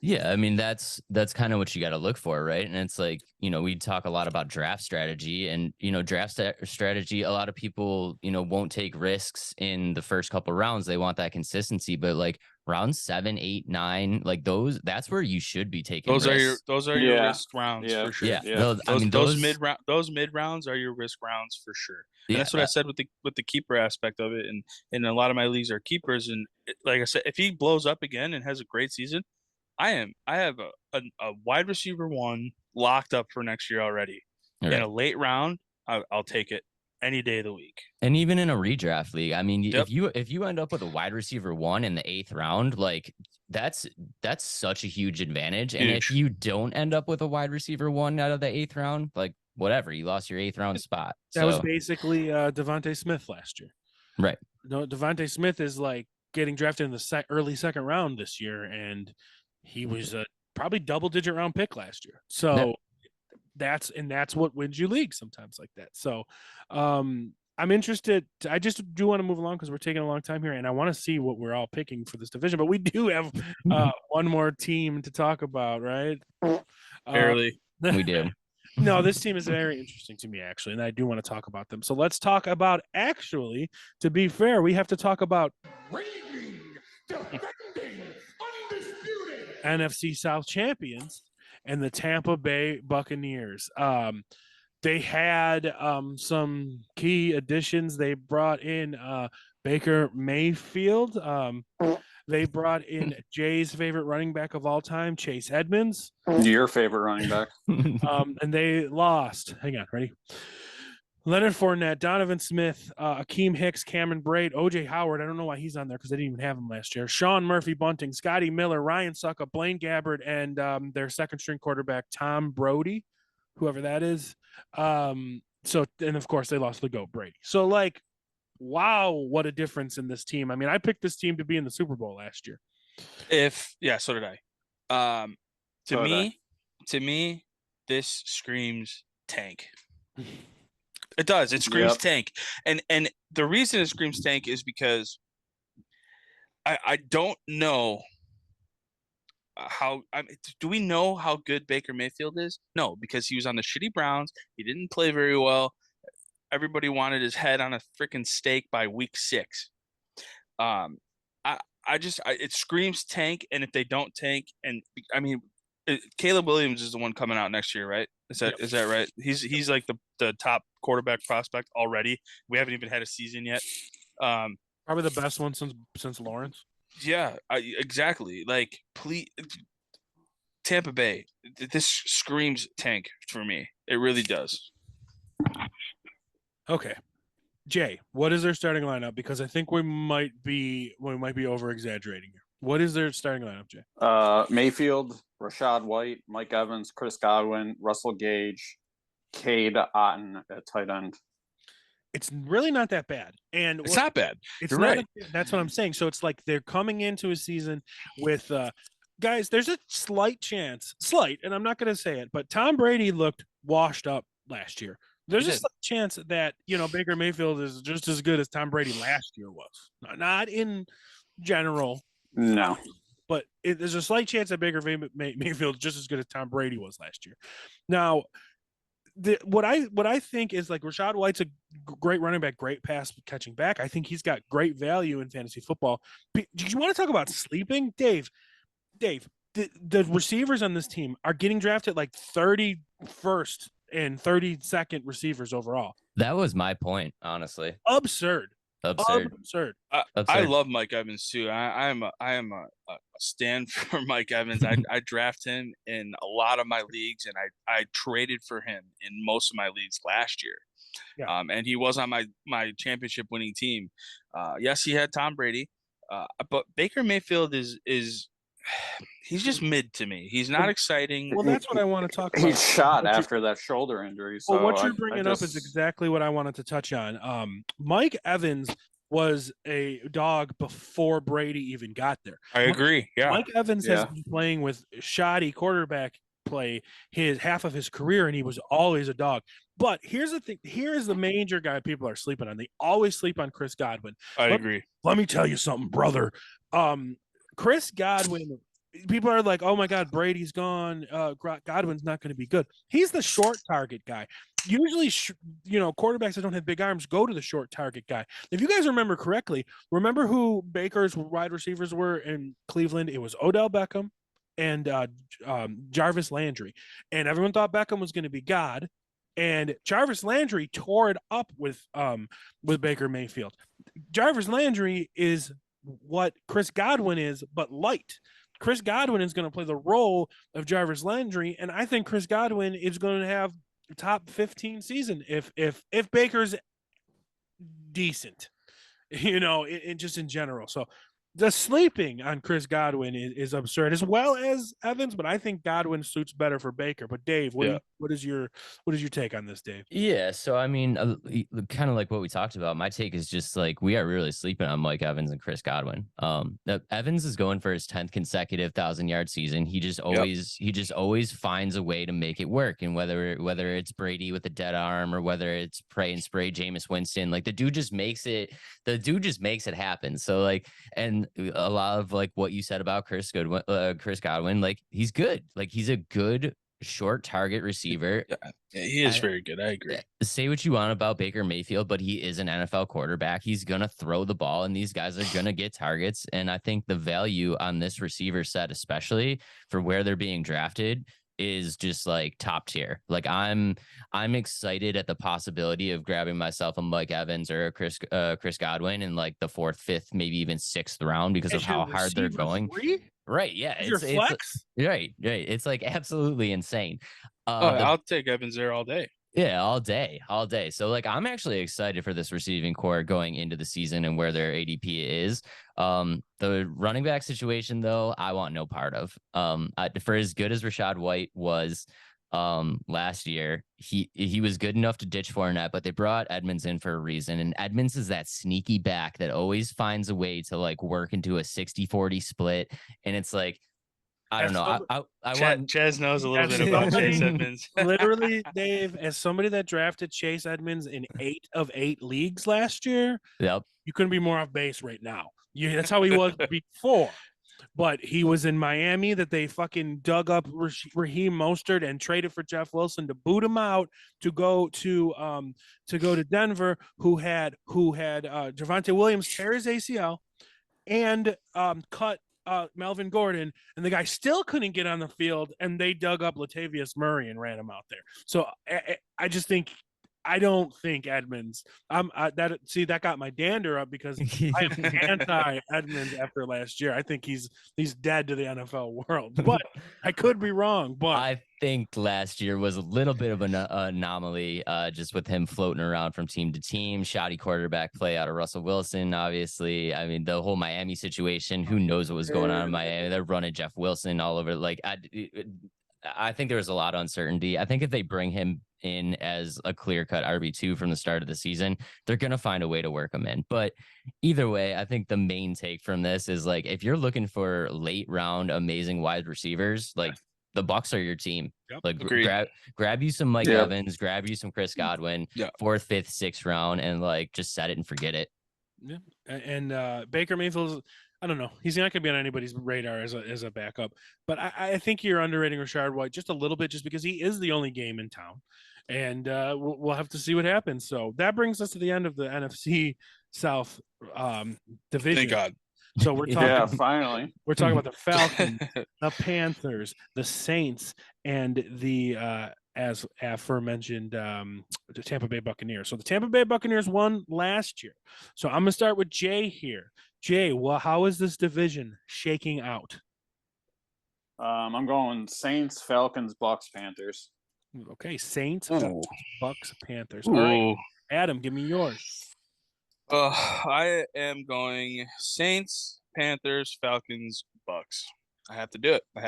Yeah, I mean, that's kind of what you got to look for, right? And it's like, we talk a lot about draft strategy, and draft strategy, a lot of people won't take risks in the first couple of rounds. They want that consistency, but like rounds 7, 8, 9, like that's where you should be taking risks. Those are your risk rounds for sure. Yeah. Those mid rounds are your risk rounds for sure. And that's what I said with the keeper aspect of it, and a lot of my leagues are keepers, and like I said, if he blows up again and has a great season, I have a wide receiver 1 locked up for next year already. Right. In a late round, I'll take it any day of the week. And even in a redraft league, I mean, if you end up with a wide receiver 1 in the 8th round, like that's such a huge advantage. And if you don't end up with a wide receiver 1 out of the 8th round, like whatever, you lost your 8th round spot. That was basically Devontae Smith last year. Right. No, Devontae Smith is like getting drafted in the early 2nd round this year, and he was a probably double-digit round pick last year. So that's what wins you leagues sometimes like that. So I'm interested. I just do want to move along because we're taking a long time here, and I want to see what we're all picking for this division. But we do have one more team to talk about, right? Barely. We do. No, this team is very interesting to me, actually, and I do want to talk about them. So let's talk about, actually, to be fair, we have to talk about Reigning, defending, undisputed NFC South champions and the Tampa Bay Buccaneers. They had some key additions. They brought in Baker Mayfield. They brought in Jay's favorite running back of all time, Chase Edmonds. Your favorite running back. And they lost. Hang on, ready? Leonard Fournette, Donovan Smith, Akeem Hicks, Cameron Braid, O.J. Howard. I don't know why he's on there because they didn't even have him last year. Sean Murphy Bunting, Scotty Miller, Ryan Suckup, Blaine Gabbert, and their 2nd-string quarterback, Tom Brody, whoever that is. And of course, they lost the GOAT, Brady. So, like, wow, what a difference in this team. I mean, I picked this team to be in the Super Bowl last year. So did I. To me, this screams tank. It does. It screams tank. And the reason it screams tank is because I don't know do we know how good Baker Mayfield is? No, because he was on the shitty Browns. He didn't play very well. Everybody wanted his head on a freaking stake by week 6. It screams tank, and if they don't tank, and I mean, Caleb Williams is the one coming out next year, right? Is that right? He's like the top quarterback prospect already. We haven't even had a season yet. Probably the best one since Lawrence. Yeah, exactly. Like, please, Tampa Bay. This screams tank for me. It really does. Okay, Jay, what is their starting lineup? Because I think we might be over exaggerating here. What is their starting lineup, Jay? Mayfield, Rashad White, Mike Evans, Chris Godwin, Russell Gage, Cade Otton at tight end. it's really not that bad. And It's not bad. it's You're not right. that's what I'm saying. So it's like they're coming into a season with guys, there's a slight, and I'm not going to say it, but Tom Brady looked washed up last year. There's He a did. slight chance that, Baker Mayfield is just as good as Tom Brady last year was. Not in general, No. but there's a slight chance that Baker Mayfield is just as good as Tom Brady was last year. Now, what I think is like Rachaad White's a great running back, great pass catching back. I think he's got great value in fantasy football. Do you want to talk about sleeping, Dave? The receivers on this team are getting drafted like 31st and 32nd receivers overall. That was my point, honestly. Absurd. Absurd. I love Mike Evans too. I am a stand for Mike Evans. I draft him in a lot of my leagues, and I traded for him in most of my leagues last year. Yeah. And he was on my championship winning team. Yes, he had Tom Brady, but Baker Mayfield is he's just mid to me. He's not exciting. Well, that's what I want to talk about. He's shot after that shoulder injury. So well, what you're bringing up is exactly what I wanted to touch on. Mike Evans was a dog before Brady even got there. I agree. Yeah. Mike Evans has been playing with shoddy quarterback play half of his career, and he was always a dog. But here's the thing. Here is the major guy people are sleeping on. They always sleep on Chris Godwin. I agree. Let me tell you something, brother. Chris Godwin, people are like, oh my God, Brady's gone. Godwin's not going to be good. He's the short target guy. Usually, quarterbacks that don't have big arms go to the short target guy. If you guys remember correctly, remember who Baker's wide receivers were in Cleveland? It was Odell Beckham and Jarvis Landry. And everyone thought Beckham was going to be God. And Jarvis Landry tore it up with Baker Mayfield. Jarvis Landry is what Chris Godwin is, but light. Chris Godwin is going to play the role of Jarvis Landry, and I think Chris Godwin is going to have a top 15 season if Baker's decent, just in general. So the sleeping on Chris Godwin is absurd, as well as Evans, but I think Godwin suits better for Baker. But Dave, what is your take on this, Dave? Yeah, so I mean, kind of like what we talked about. My take is just like we are really sleeping on Mike Evans and Chris Godwin. Evans is going for his 10th consecutive 1,000-yard season. He just always finds a way to make it work. And whether it's Brady with a dead arm or whether it's pray and spray Jameis Winston, like the dude just makes it happen. So like, and a lot of like what you said about Chris Godwin, like he's good. Like he's a good short target receiver. Yeah, he is very good. I agree. Say what you want about Baker Mayfield, but he is an NFL quarterback. He's going to throw the ball and these guys are going to get targets. And I think the value on this receiver set, especially for where they're being drafted, is just like top tier. Like I'm excited at the possibility of grabbing myself a Mike Evans or a Chris Godwin in like the 4th, 5th, maybe even 6th round because of how hard they're going. 3? Right. Yeah. It's flex. Right. It's like absolutely insane. I'll take Evans there all day. Yeah, all day. So like, I'm actually excited for this receiving core going into the season and where their ADP is. The running back situation, though, I want no part of. For as good as Rachaad White was last year, he was good enough to ditch Fournette, but they brought Edmonds in for a reason. And Edmonds is that sneaky back that always finds a way to like work into a 60-40 split. And it's like, I don't know. Chaz knows a little bit about Chase Edmonds. Literally, Dave, as somebody that drafted Chase Edmonds in 8 of 8 leagues last year, yep, you couldn't be more off base right now. That's how he was before. But he was in Miami that they fucking dug up Raheem Mostert and traded for Jeff Wilson to boot him out to go to Denver, who had Javonte Williams tear his ACL and cut Melvin Gordon, and the guy still couldn't get on the field, and they dug up Latavius Murray and ran him out there. So I don't think Edmonds. That got my dander up because I am anti-Edmonds after last year. I think he's dead to the NFL world, but I could be wrong. But I think last year was a little bit of an anomaly, just with him floating around from team to team, shoddy quarterback play out of Russell Wilson. Obviously, I mean the whole Miami situation. Who knows what was going on in Miami? They're running Jeff Wilson all over. Like I think there was a lot of uncertainty. I think if they bring him in as a clear-cut RB2 from the start of the season, they're going to find a way to work him in. But either way, I think the main take from this is like, if you're looking for late round amazing wide receivers, like the Bucs are your team. Yep. Like Agreed. grab you some Mike Yep. Evans, grab you some Chris Godwin, Yeah. 4th, 5th, 6th round, and like just set it and forget it. Yeah, and Baker Mayfield's, I don't know, he's not going to be on anybody's radar as a backup, but I think you're underrating Rashard White just a little bit, just because he is the only game in town, and we'll have to see what happens. So that brings us to the end of the NFC South division. Thank God. So we're talking, Yeah, finally. we're talking about the Falcons, the Panthers, the Saints, and the as aforementioned the Tampa Bay Buccaneers. So the Tampa Bay Buccaneers won last year. So I'm gonna start with Jay here. Jay, well, how is this division shaking out? I'm going Saints, Falcons, Bucks, Panthers. Okay, Saints, Ooh. Falcons, Bucks, Panthers. All right, Ooh. Adam, give me yours. I am going Saints, Panthers, Falcons, Bucks. I have to do it. Okay.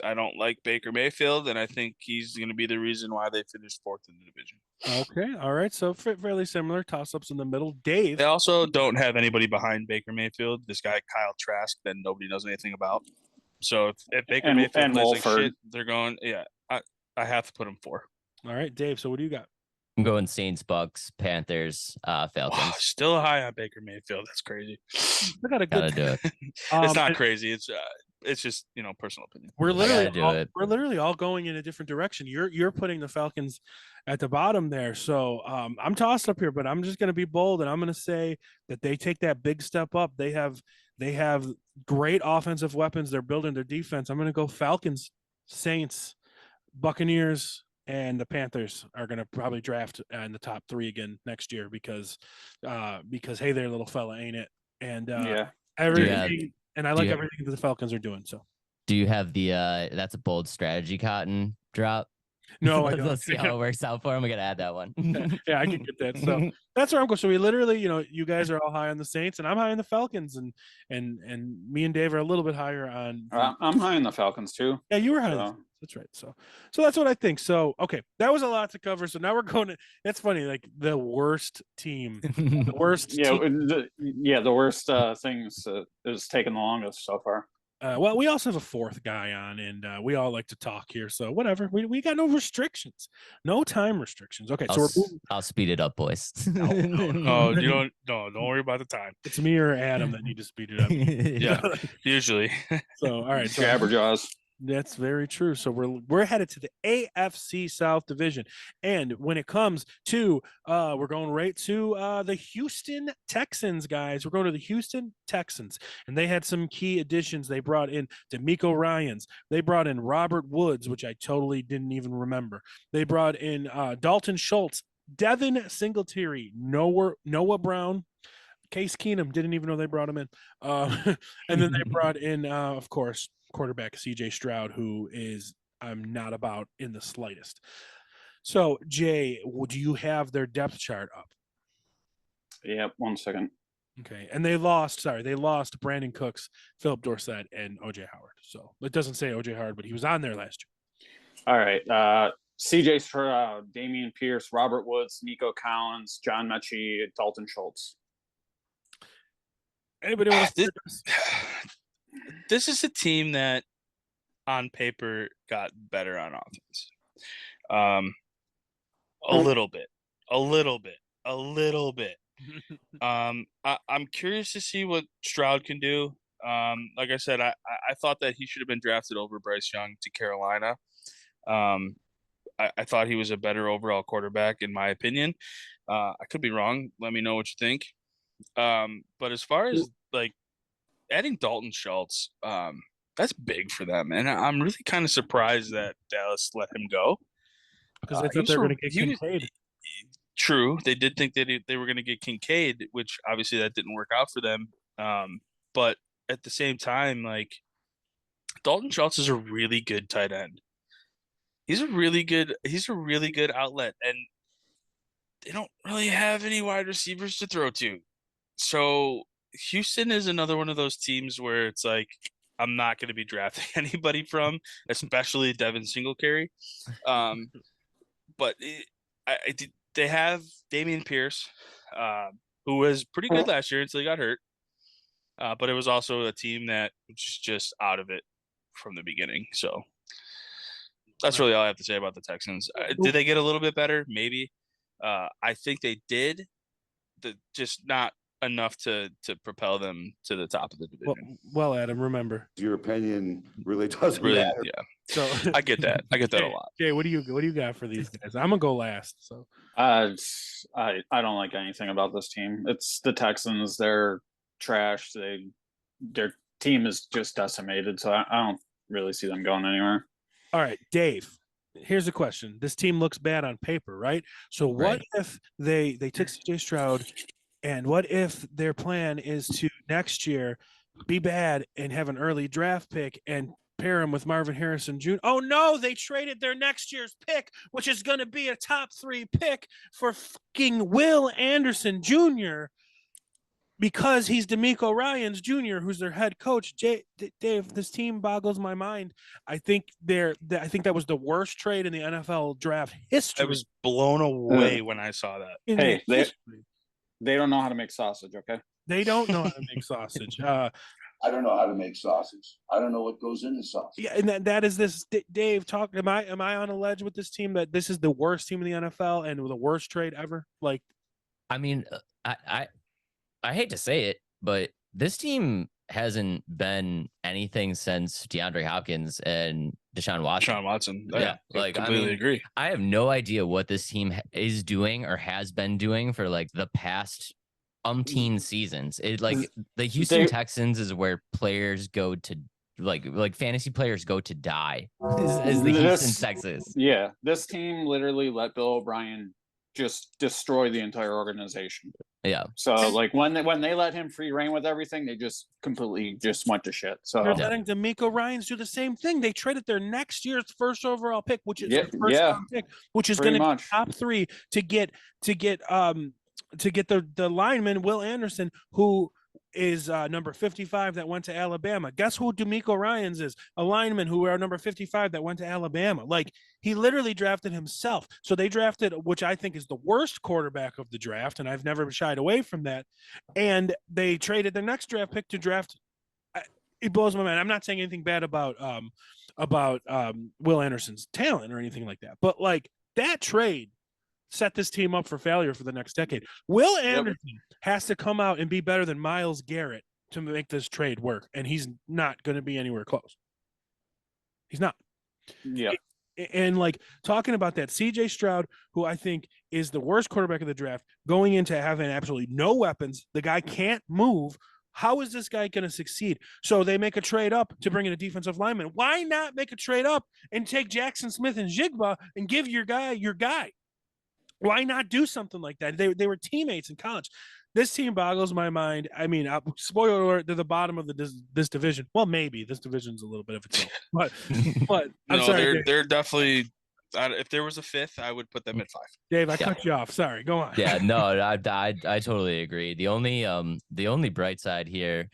I don't like Baker Mayfield, and I think he's going to be the reason why they finished 4th in the division. Okay, all right. So fairly similar toss-ups in the middle. Dave. They also don't have anybody behind Baker Mayfield. This guy Kyle Trask that nobody knows anything about. So if Baker Mayfield and plays like Wolford. shit, they're going. Yeah, I have to put him 4. All right, Dave. So what do you got? I'm going Saints, Bucks, Panthers, Falcons. Wow, still high on Baker Mayfield. That's crazy. I got a good. Gotta do it. It's not crazy. It's just personal opinion. We're gotta we're do it. literally all going in a different direction. You're putting the Falcons at the bottom there. So I'm tossed up here, but I'm just gonna be bold and I'm gonna say that they take that big step up. They have great offensive weapons. They're building their defense. I'm gonna go Falcons, Saints, Buccaneers, and the Panthers are gonna probably draft in the top 3 again next year because hey there, little fella, ain't it? And Yeah. everything. And I like you- everything that the Falcons are doing. So Do you have the that's a bold strategy cotton drop? no, I don't. Let's see how it works out for him. We gotta add that one. Yeah, I can get that. So that's where I'm going. So we literally, you guys are all high on the Saints, and I'm high on the Falcons, and me and Dave are a little bit higher on. I'm high on the Falcons too. Yeah, you were high. On the So. Saints. That's right. So that's what I think. So okay, that was a lot to cover. So now we're going to. That's funny. Like the worst team, the worst. Yeah, team. the worst things is taking the longest so far. Well, we also have a 4th guy on, and we all like to talk here. So whatever. We got no restrictions, no time restrictions. Okay, so we're moving. I'll speed it up, boys. Oh, you don't worry about the time. It's me or Adam that need to speed it up. Yeah, usually. So all right. So Jabberjaws. That's very true. So we're headed to the AFC South Division, and when it comes to we're going right to the Houston Texans, guys. We're going to the Houston Texans, and they had some key additions. They brought in D'Amico Ryans. They brought in Robert Woods, which I totally didn't even remember. They brought in Dalton Schultz, Devin Singletary, Noah Brown. Case Keenum, didn't even know they brought him in. And then they brought in, of course, quarterback CJ Stroud, who is I'm not about in the slightest. So, Jay, do you have their depth chart up? Yep, 1 second. Okay. And they lost Brandon Cooks, Philip Dorsett, and OJ Howard. So it doesn't say OJ Howard, but he was on there last year. All right. CJ Stroud, Damian Pierce, Robert Woods, Nico Collins, John Mechie, Dalton Schultz. Anybody want to This is a team that on paper got better on offense. A little bit. I'm curious to see what Stroud can do. Like I said, I thought that he should have been drafted over Bryce Young to Carolina. I thought he was a better overall quarterback, in my opinion. I could be wrong. Let me know what you think. But as far as like adding Dalton Schultz, that's big for them, and I'm really kind of surprised that Dallas let him go because I thought they were going to get Kincaid. True, they did think that they were going to get Kincaid, which obviously that didn't work out for them. But at the same time, like Dalton Schultz is a really good tight end. He's a really good outlet, and they don't really have any wide receivers to throw to. So Houston is another one of those teams where it's like I'm not going to be drafting anybody from, especially Devin Singletary. but they have Damian Pierce, who was pretty good last year until he got hurt. But it was also a team that was just out of it from the beginning. So that's really all I have to say about the Texans. Did they get a little bit better? Maybe. I think they did, just not enough to propel them to the top of the division. Well, Adam, remember, your opinion really doesn't Really, matter. yeah. So I get that. I get that a lot. Okay, what do you got for these guys? I'm gonna go last. So I don't like anything about this team. It's the Texans. They're trash. Their team is just decimated. So I don't really see them going anywhere. all right, Dave. Here's a question. This team looks bad on paper, right? So what if they took CJ Stroud, and what if their plan is to next year be bad and have an early draft pick and pair him with Marvin Harrison Jr.? Oh no, they traded their next year's pick, which is going to be a top 3 pick, for fucking Will Anderson Jr. because he's D'Amico Ryans Jr., who's their head coach. Dave, this team boggles my mind. I think that was the worst trade in the NFL draft history. I was blown away when I saw that. Hey, they don't know how to make sausage, okay? They don't know how to make sausage. I don't know how to make sausage. I don't know what goes in the sausage. Yeah, and that is this. Dave, talk. Am I on a ledge with this team that this is the worst team in the NFL and the worst trade ever? Like, I mean, I hate to say it, but this team hasn't been anything since DeAndre Hopkins and Deshaun Watson. Yeah, like completely agree. I have no idea what this team is doing or has been doing for like the past umpteen seasons. It like the Houston Texans is where players go to like fantasy players go to die. Is the Houston Texans? Yeah, this team literally let Bill O'Brien just destroy the entire organization. Yeah. So like when they let him free reign with everything, they just completely just went to shit. So they're letting D'Amico Ryans do the same thing. They traded their next year's first overall pick, which is their first round pick, which is going to be top 3 to get the lineman Will Anderson, who is number 55 that went to Alabama. Guess who D'Amico Ryans is? A lineman who are number 55 that went to Alabama. Like, he literally drafted himself. So they drafted, which I think is the worst quarterback of the draft, and I've never shied away from that. And they traded their next draft pick to draft. It blows my mind. I'm not saying anything bad about Will Anderson's talent or anything like that, but like that trade set this team up for failure for the next decade. Will Anderson has to come out and be better than Myles Garrett to make this trade work, and he's not going to be anywhere close. He's not. Yeah. And like talking about that, CJ Stroud, who I think is the worst quarterback of the draft, going into having absolutely no weapons, the guy can't move. How is this guy going to succeed? So they make a trade up to bring in a defensive lineman. Why not make a trade up and take Jackson Smith and Jigba and give your guy your guy? Why not do something like that? They were teammates in college. This team boggles my mind. I mean, spoiler alert, they're the bottom of this division. Well, maybe this division's a little bit of a joke, but I'm sorry. They're definitely. If there was a 5th, I would put them at 5. Dave, I cut you off. Sorry, go on. Yeah, no, I totally agree. The only bright side here,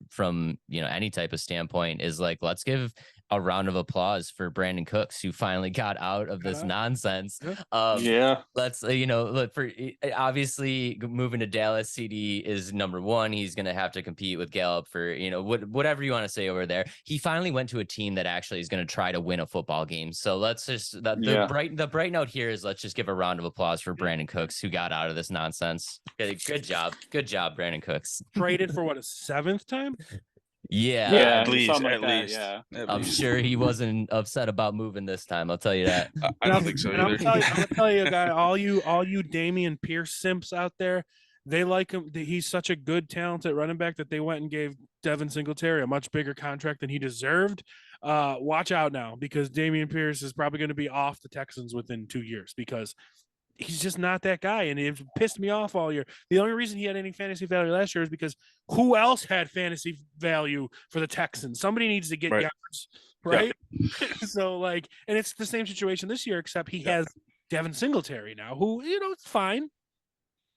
from any type of standpoint, is like, let's give a round of applause for Brandon Cooks, who finally got out of this nonsense. Let's look for, obviously moving to Dallas. CD is number 1. He's gonna have to compete with Gallup for whatever you want to say over there. He finally went to a team that actually is going to try to win a football game. So let's just the bright note here is let's just give a round of applause for Brandon Cooks, who got out of this nonsense. Good job, Brandon Cooks. Traded for what, a 7th time? Yeah, at least. Yeah, I'm sure he wasn't upset about moving this time. I'll tell you that. I don't think so either. I'm gonna tell you, guy, all you Damian Pierce simps out there, they like him. He's such a good, talented running back that they went and gave Devin Singletary a much bigger contract than he deserved. Watch out now, because Damian Pierce is probably going to be off the Texans within 2 years, because he's just not that guy, and it pissed me off all year. The only reason he had any fantasy value last year is because who else had fantasy value for the Texans? Somebody needs to get yards, right? So like, and it's the same situation this year, except he has Devin Singletary now, who it's fine.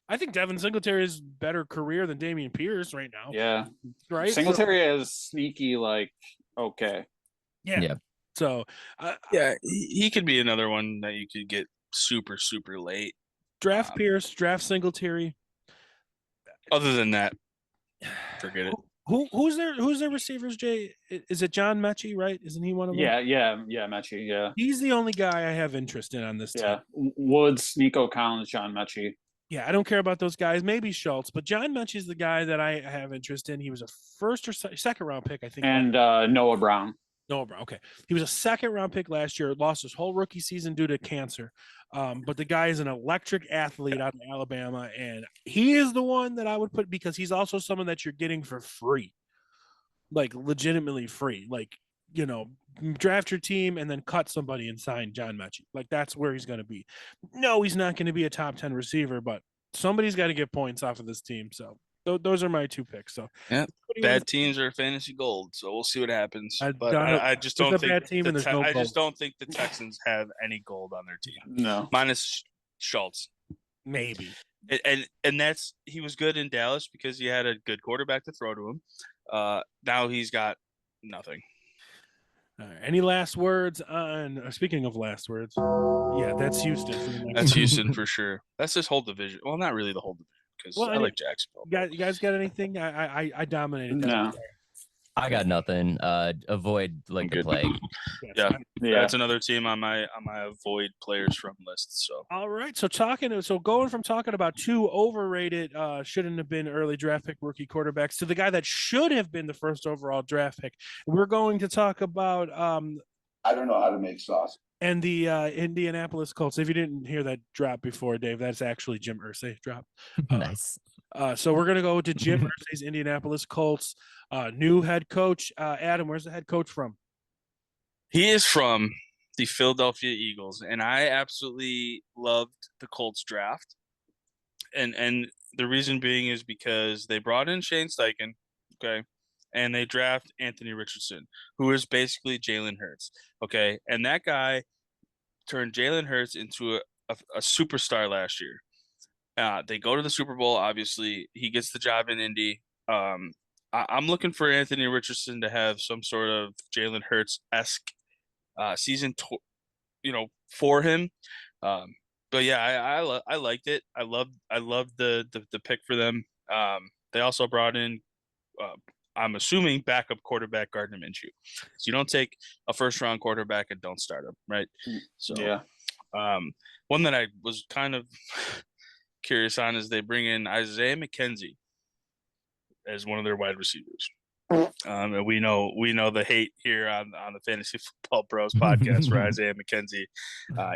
I think Devin Singletary is better career than Damian Pierce right now. Yeah, right. Singletary is sneaky, like okay. Yeah. So he could be another one that you could get super, super late. Draft Pierce, draft Singletary. Other than that, forget it. Who's their receivers, Jay? Is it John Mechie, right? Isn't he one of them? Yeah, Mechie, yeah. He's the only guy I have interest in on this team. Yeah, Woods, Nico Collins, John Mechie. Yeah, I don't care about those guys. Maybe Schultz, but John Mechie is the guy that I have interest in. He was a first or second round pick, I think. And Noah Brown. Noah Brown. Okay. He was a second round pick last year, lost his whole rookie season due to cancer. But the guy is an electric athlete out of Alabama, and he is the one that I would put because he's also someone that you're getting for free, like legitimately free. Like, you know, draft your team and then cut somebody and sign John Mechie. Like, that's where he's going to be. No, he's not going to be a top 10 receiver, but somebody's got to get points off of this team. So those are my two picks. So yeah, bad teams are fantasy gold. So we'll see what happens. But I just don't think I just don't think the Texans have any gold on their team. No, minus Schultz. Maybe. And that's he was good in Dallas because he had a good quarterback to throw to him. Now he's got nothing. All right. Any last words on? Speaking of last words, yeah, that's Houston. That's Houston for sure. That's this whole division. Well, not really the whole division because I like Jacksonville. You guys got anything? I dominated. That. No. I got nothing. Avoid like the plague. Yeah, that's another team on my avoid players from list. So all right, so going from talking about two overrated, shouldn't have been early draft pick rookie quarterbacks to the guy that should have been the first overall draft pick. We're going to talk about I don't know how to make sausage. And the Indianapolis Colts. If you didn't hear that drop before, Dave, that's actually Jim Irsay drop. Nice. So we're gonna go to Jim Irsay's Indianapolis Colts. New head coach. Adam, where's the head coach from? He is from the Philadelphia Eagles, and I absolutely loved the Colts draft. And the reason being is because they brought in Shane Steichen, okay, and they draft Anthony Richardson, who is basically Jalen Hurts, okay, and that guy turned Jalen Hurts into a superstar last year. They go to the Super Bowl. Obviously, he gets the job in Indy. I'm looking for Anthony Richardson to have some sort of Jalen Hurts-esque season, for him. But yeah, I liked it. I loved the pick for them. They also brought in, I'm assuming, backup quarterback Gardner Minshew. So you don't take a first-round quarterback and don't start him, right? So yeah. One that I was kind of curious on is they bring in Isaiah McKenzie as one of their wide receivers. And we know the hate here on the Fantasy Football Bros podcast for Isaiah McKenzie,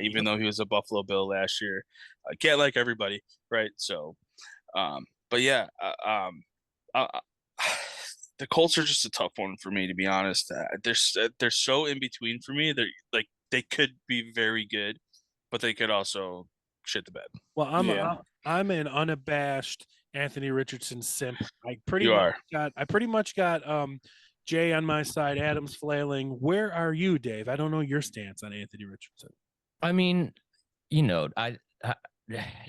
even though he was a Buffalo Bill last year. I can't like everybody, right? So, but yeah, the Colts are just a tough one for me, to be honest. They're so in between for me. They're like they could be very good, but they could also shit the bed. Well, I'm an unabashed Anthony Richardson simp. I pretty much got Jay on my side, Adam's flailing. Where are you, Dave? I don't know your stance on Anthony Richardson. I mean,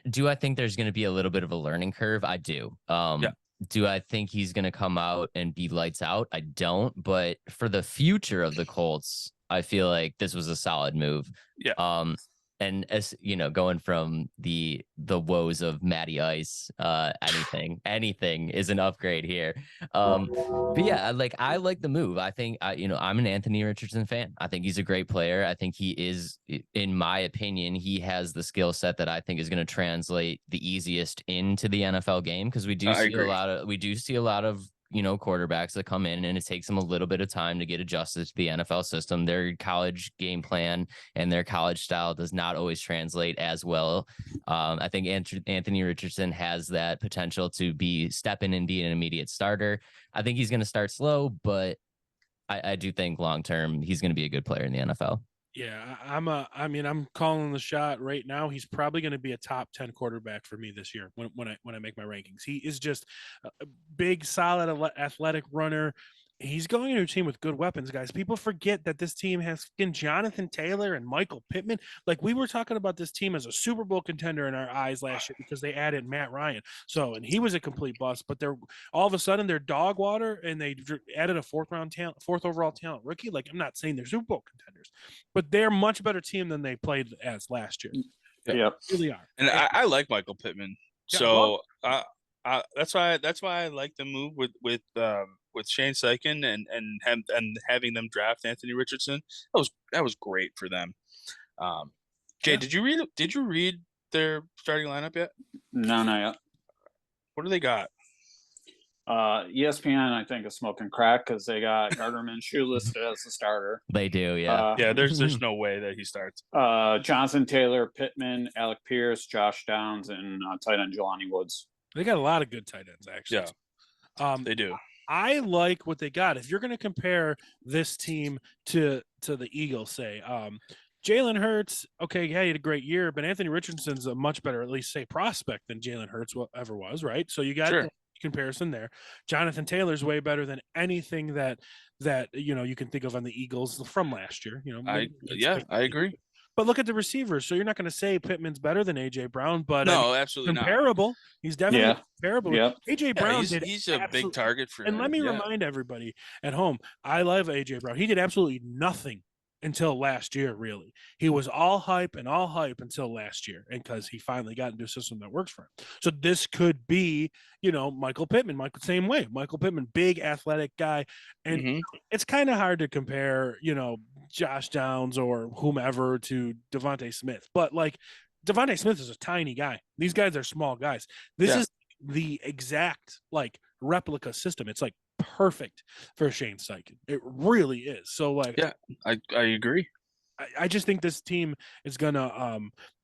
do I think there's going to be a little bit of a learning curve? I do. Yeah. Do I think he's going to come out and be lights out? I don't. But for the future of the Colts, I feel like this was a solid move. Yeah. And as you know, going from the woes of Matty Ice, anything is an upgrade here. But yeah, I like the move. I think I'm an Anthony Richardson fan. I think he's a great player. I think he is, in my opinion, he has the skill set that I think is going to translate the easiest into the NFL game, because we do see a lot of quarterbacks that come in and it takes them a little bit of time to get adjusted to the NFL system. Their college game plan and their college style does not always translate as well. I think Anthony Richardson has that potential to step in and be an immediate starter. I think he's going to start slow, but I do think long-term he's going to be a good player in the NFL. Yeah, I'm calling the shot right now. He's probably going to be a top 10 quarterback for me this year when I make my rankings. He is just a big, solid, athletic runner. He's going into a team with good weapons, guys. People forget that this team has Jonathan Taylor and Michael Pittman. Like, we were talking about this team as a Super Bowl contender in our eyes last year because they added Matt Ryan. And he was a complete bust, but they're all of a sudden they're dog water and they added a fourth overall talent rookie. Like, I'm not saying they're Super Bowl contenders, but they're a much better team than they played as last year. Yep. Really are. And I like Michael Pittman, Yeah, so that's why I like the move with Shane Steichen and having them draft Anthony Richardson. That was great for them. Jay, Yeah. did you read their starting lineup yet? No, not yet. What do they got? ESPN, I think, is smoking crack because they got Gardner Minshew listed as the starter. They do, yeah. Yeah, there's no way that he starts. Jonathan Taylor, Pittman, Alec Pierce, Josh Downs, and tight end Jelani Woods. They got a lot of good tight ends, actually. Yeah, they do. I like what they got. If you're going to compare this team to the Eagles, say, Jalen Hurts, okay, yeah, he had a great year, but Anthony Richardson's a much better, at least say, prospect than Jalen Hurts ever was, right? So you got the comparison there. Jonathan Taylor's way better than anything that you can think of on the Eagles from last year. I agree. But look at the receivers. So you're not going to say Pittman's better than AJ Brown, but no, absolutely comparable. not. He's definitely comparable. Yeah. AJ Brown he's a big target for him. And let me remind everybody at home, I love AJ Brown. He did absolutely nothing until last year, really. He was all hype until last year, and because he finally got into a system that works for him. So this could be, Michael Pittman, same way. Michael Pittman, big athletic guy. And it's kind of hard to compare, Josh Downs or whomever to Devontae Smith. But like Devontae Smith is a tiny guy. These guys are small guys. This is the exact replica system. It's perfect for Shane Steichen. It really is. So I agree. I just think this team is gonna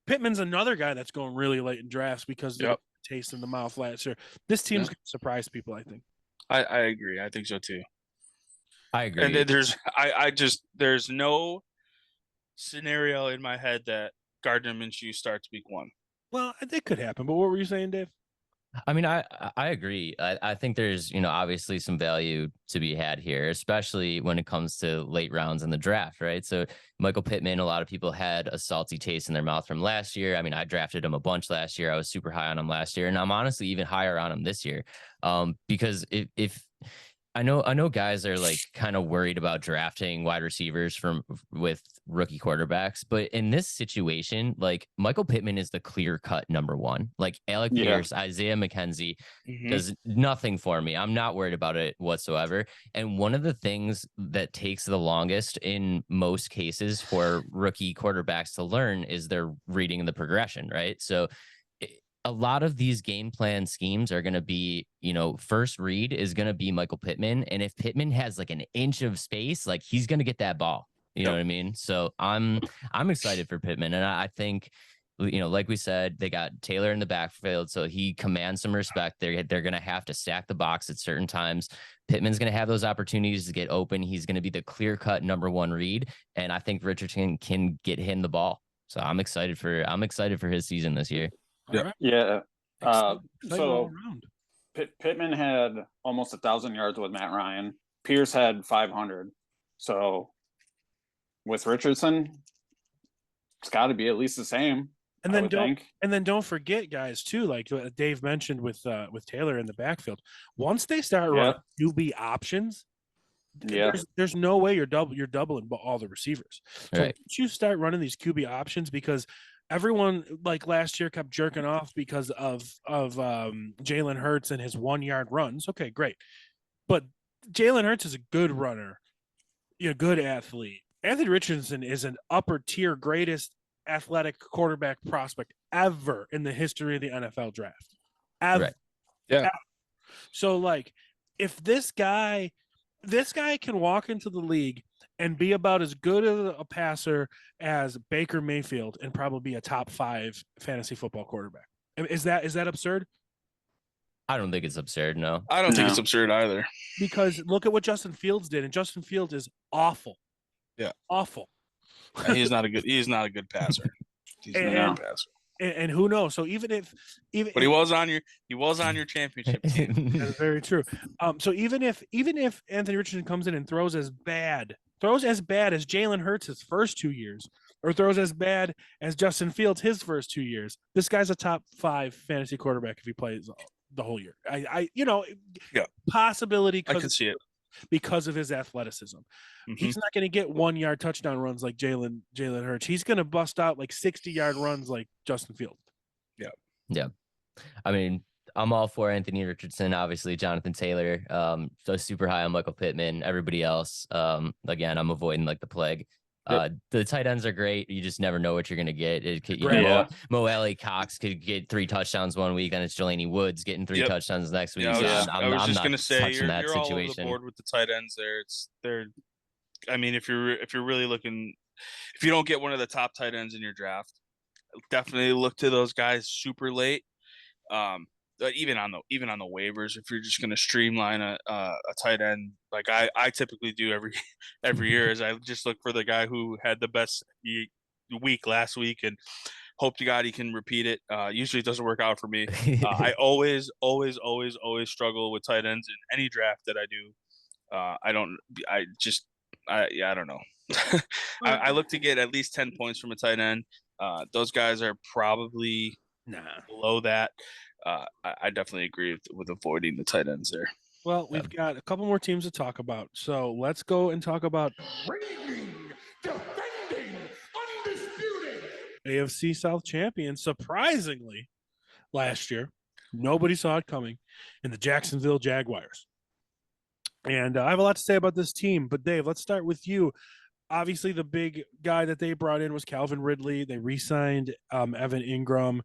Pittman's another guy that's going really late in drafts because of the taste in the mouth last year. This team's gonna surprise people, I think. I agree. I think so too. I agree. And there's no scenario in my head that Gardner Minshew starts week 1. Well, it could happen, but what were you saying, Dave? I mean, I agree. I think there's, obviously some value to be had here, especially when it comes to late rounds in the draft, right? So Michael Pittman, a lot of people had a salty taste in their mouth from last year. I mean, I drafted him a bunch last year. I was super high on him last year, and I'm honestly even higher on him this year. Because if I know guys are kind of worried about drafting wide receivers with rookie quarterbacks, but in this situation, Michael Pittman is the clear-cut number one. Alec Pierce, Isaiah McKenzie does nothing for me. I'm not worried about it whatsoever. And one of the things that takes the longest in most cases for rookie quarterbacks to learn is their reading the progression, right? So a lot of these game plan schemes are going to be, first read is going to be Michael Pittman. And if Pittman has an inch of space, he's going to get that ball. You know what I mean? So I'm excited for Pittman. And I think, like we said, they got Taylor in the backfield, so he commands some respect. They're going to have to stack the box at certain times. Pittman's going to have those opportunities to get open. He's going to be the clear-cut number one read. And I think Richardson can get him the ball. So I'm excited for his season this year. Yeah. So Pittman had almost 1,000 yards with Matt Ryan. Pierce had 500. So with Richardson, it's got to be at least the same. And then don't forget, guys, too, like Dave mentioned with Taylor in the backfield. Once they start running QB options, there's no way you're doubling all the receivers. So once you start running these QB options, because everyone last year kept jerking off because of Jalen Hurts and his 1 yard runs. Okay, great. But Jalen Hurts is a good runner, good athlete. Anthony Richardson is an upper tier, greatest athletic quarterback prospect ever in the history of the NFL draft. Ever. Right. Yeah. Ever. So if this guy can walk into the league and be about as good a passer as Baker Mayfield and probably be a top 5 fantasy football quarterback. Is that absurd? I don't think it's absurd. No, I don't think it's absurd either. Because look at what Justin Fields did, and Justin Fields is awful. Yeah, awful. He's not a good passer. He's not a good passer. And who knows? So but he was on your championship team. That's very true. So even if Anthony Richardson comes in and throws as bad as Jalen Hurts his first 2 years, or throws as bad as Justin Fields his first 2 years, this guy's a top 5 fantasy quarterback if he plays the whole year. Possibility. I can see it. because of his athleticism. He's not going to get 1 yard touchdown runs like Jalen Hurts. He's going to bust out like 60-yard runs like Justin Fields. Yeah. I mean, I'm all for Anthony Richardson, obviously Jonathan Taylor, so super high on Michael Pittman, everybody else. Again, I'm avoiding like the plague. The tight ends are great. You just never know what you're going to get. It could, Mo Alley Cox could get 3 touchdowns one week, and it's Jelani Woods getting 3 touchdowns next week. I was just going to say, you're all over the situation. board with the tight ends there. I mean, if you're really looking, if you don't get one of the top tight ends in your draft, definitely look to those guys super late. But even on the waivers, if you're just going to streamline a tight end, like I typically do every year, is I just look for the guy who had the best week last week and hope to God he can repeat it. Usually it doesn't work out for me. I always struggle with tight ends in any draft that I do. I don't know. I look to get at least 10 points from a tight end. Those guys are probably below that. I definitely agree with avoiding the tight ends there. Well, we've got a couple more teams to talk about, so let's go and talk about defending, undisputed AFC South champion. Surprisingly, last year, nobody saw it coming, in the Jacksonville Jaguars. And I have a lot to say about this team, but Dave, let's start with you. Obviously, the big guy that they brought in was Calvin Ridley. They re-signed Evan Ingram.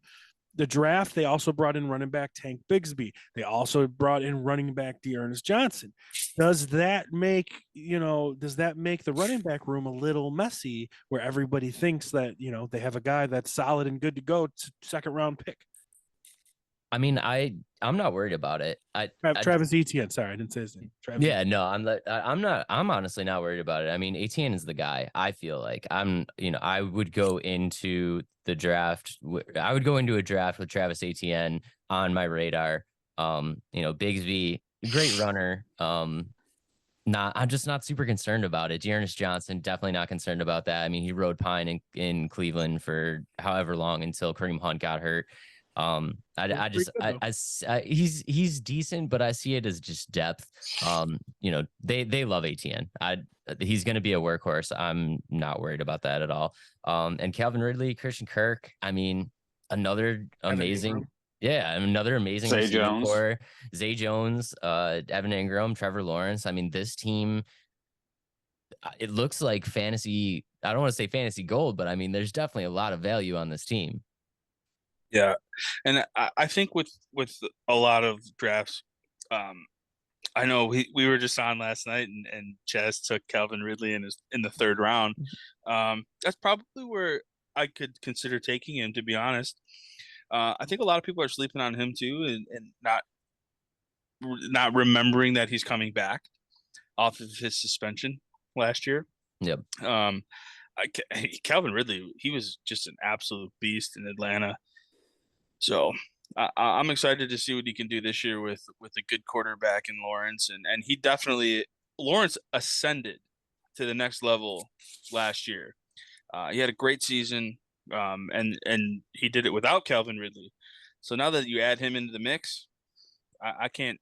The draft, they also brought in running back Tank Bigsby. They also brought in running back Dearness Johnson. Does that make the running back room a little messy where everybody thinks that, they have a guy that's solid and good to go, second round pick? I mean, I'm not worried about it. Travis Etienne. Sorry, I didn't say his name. Travis. Yeah, no, I'm honestly not worried about it. I mean, Etienne is the guy. I feel like I would go into the draft. I would go into a draft with Travis Etienne on my radar. Bigsby, great runner. I'm just not super concerned about it. Dearness Johnson, definitely not concerned about that. I mean, he rode pine in Cleveland for however long until Kareem Hunt got hurt. He's decent, but I see it as just depth. They love Etienne. He's going to be a workhorse. I'm not worried about that at all. And Calvin Ridley, Christian Kirk. I mean, another amazing Zay Jones. Zay Jones, Evan Ingram, Trevor Lawrence. I mean, this team, it looks like fantasy. I don't want to say fantasy gold, but I mean, there's definitely a lot of value on this team. Yeah, and I think with a lot of drafts, I know we were just on last night, and Chaz took Calvin Ridley in the 3rd round. That's probably where I could consider taking him, to be honest. I think a lot of people are sleeping on him too, and not remembering that he's coming back off of his suspension last year. Yep. Calvin Ridley, he was just an absolute beast in Atlanta. So I'm excited to see what he can do this year with a good quarterback in Lawrence. And he definitely – Lawrence ascended to the next level last year. He had a great season, and he did it without Calvin Ridley. So now that you add him into the mix, I can't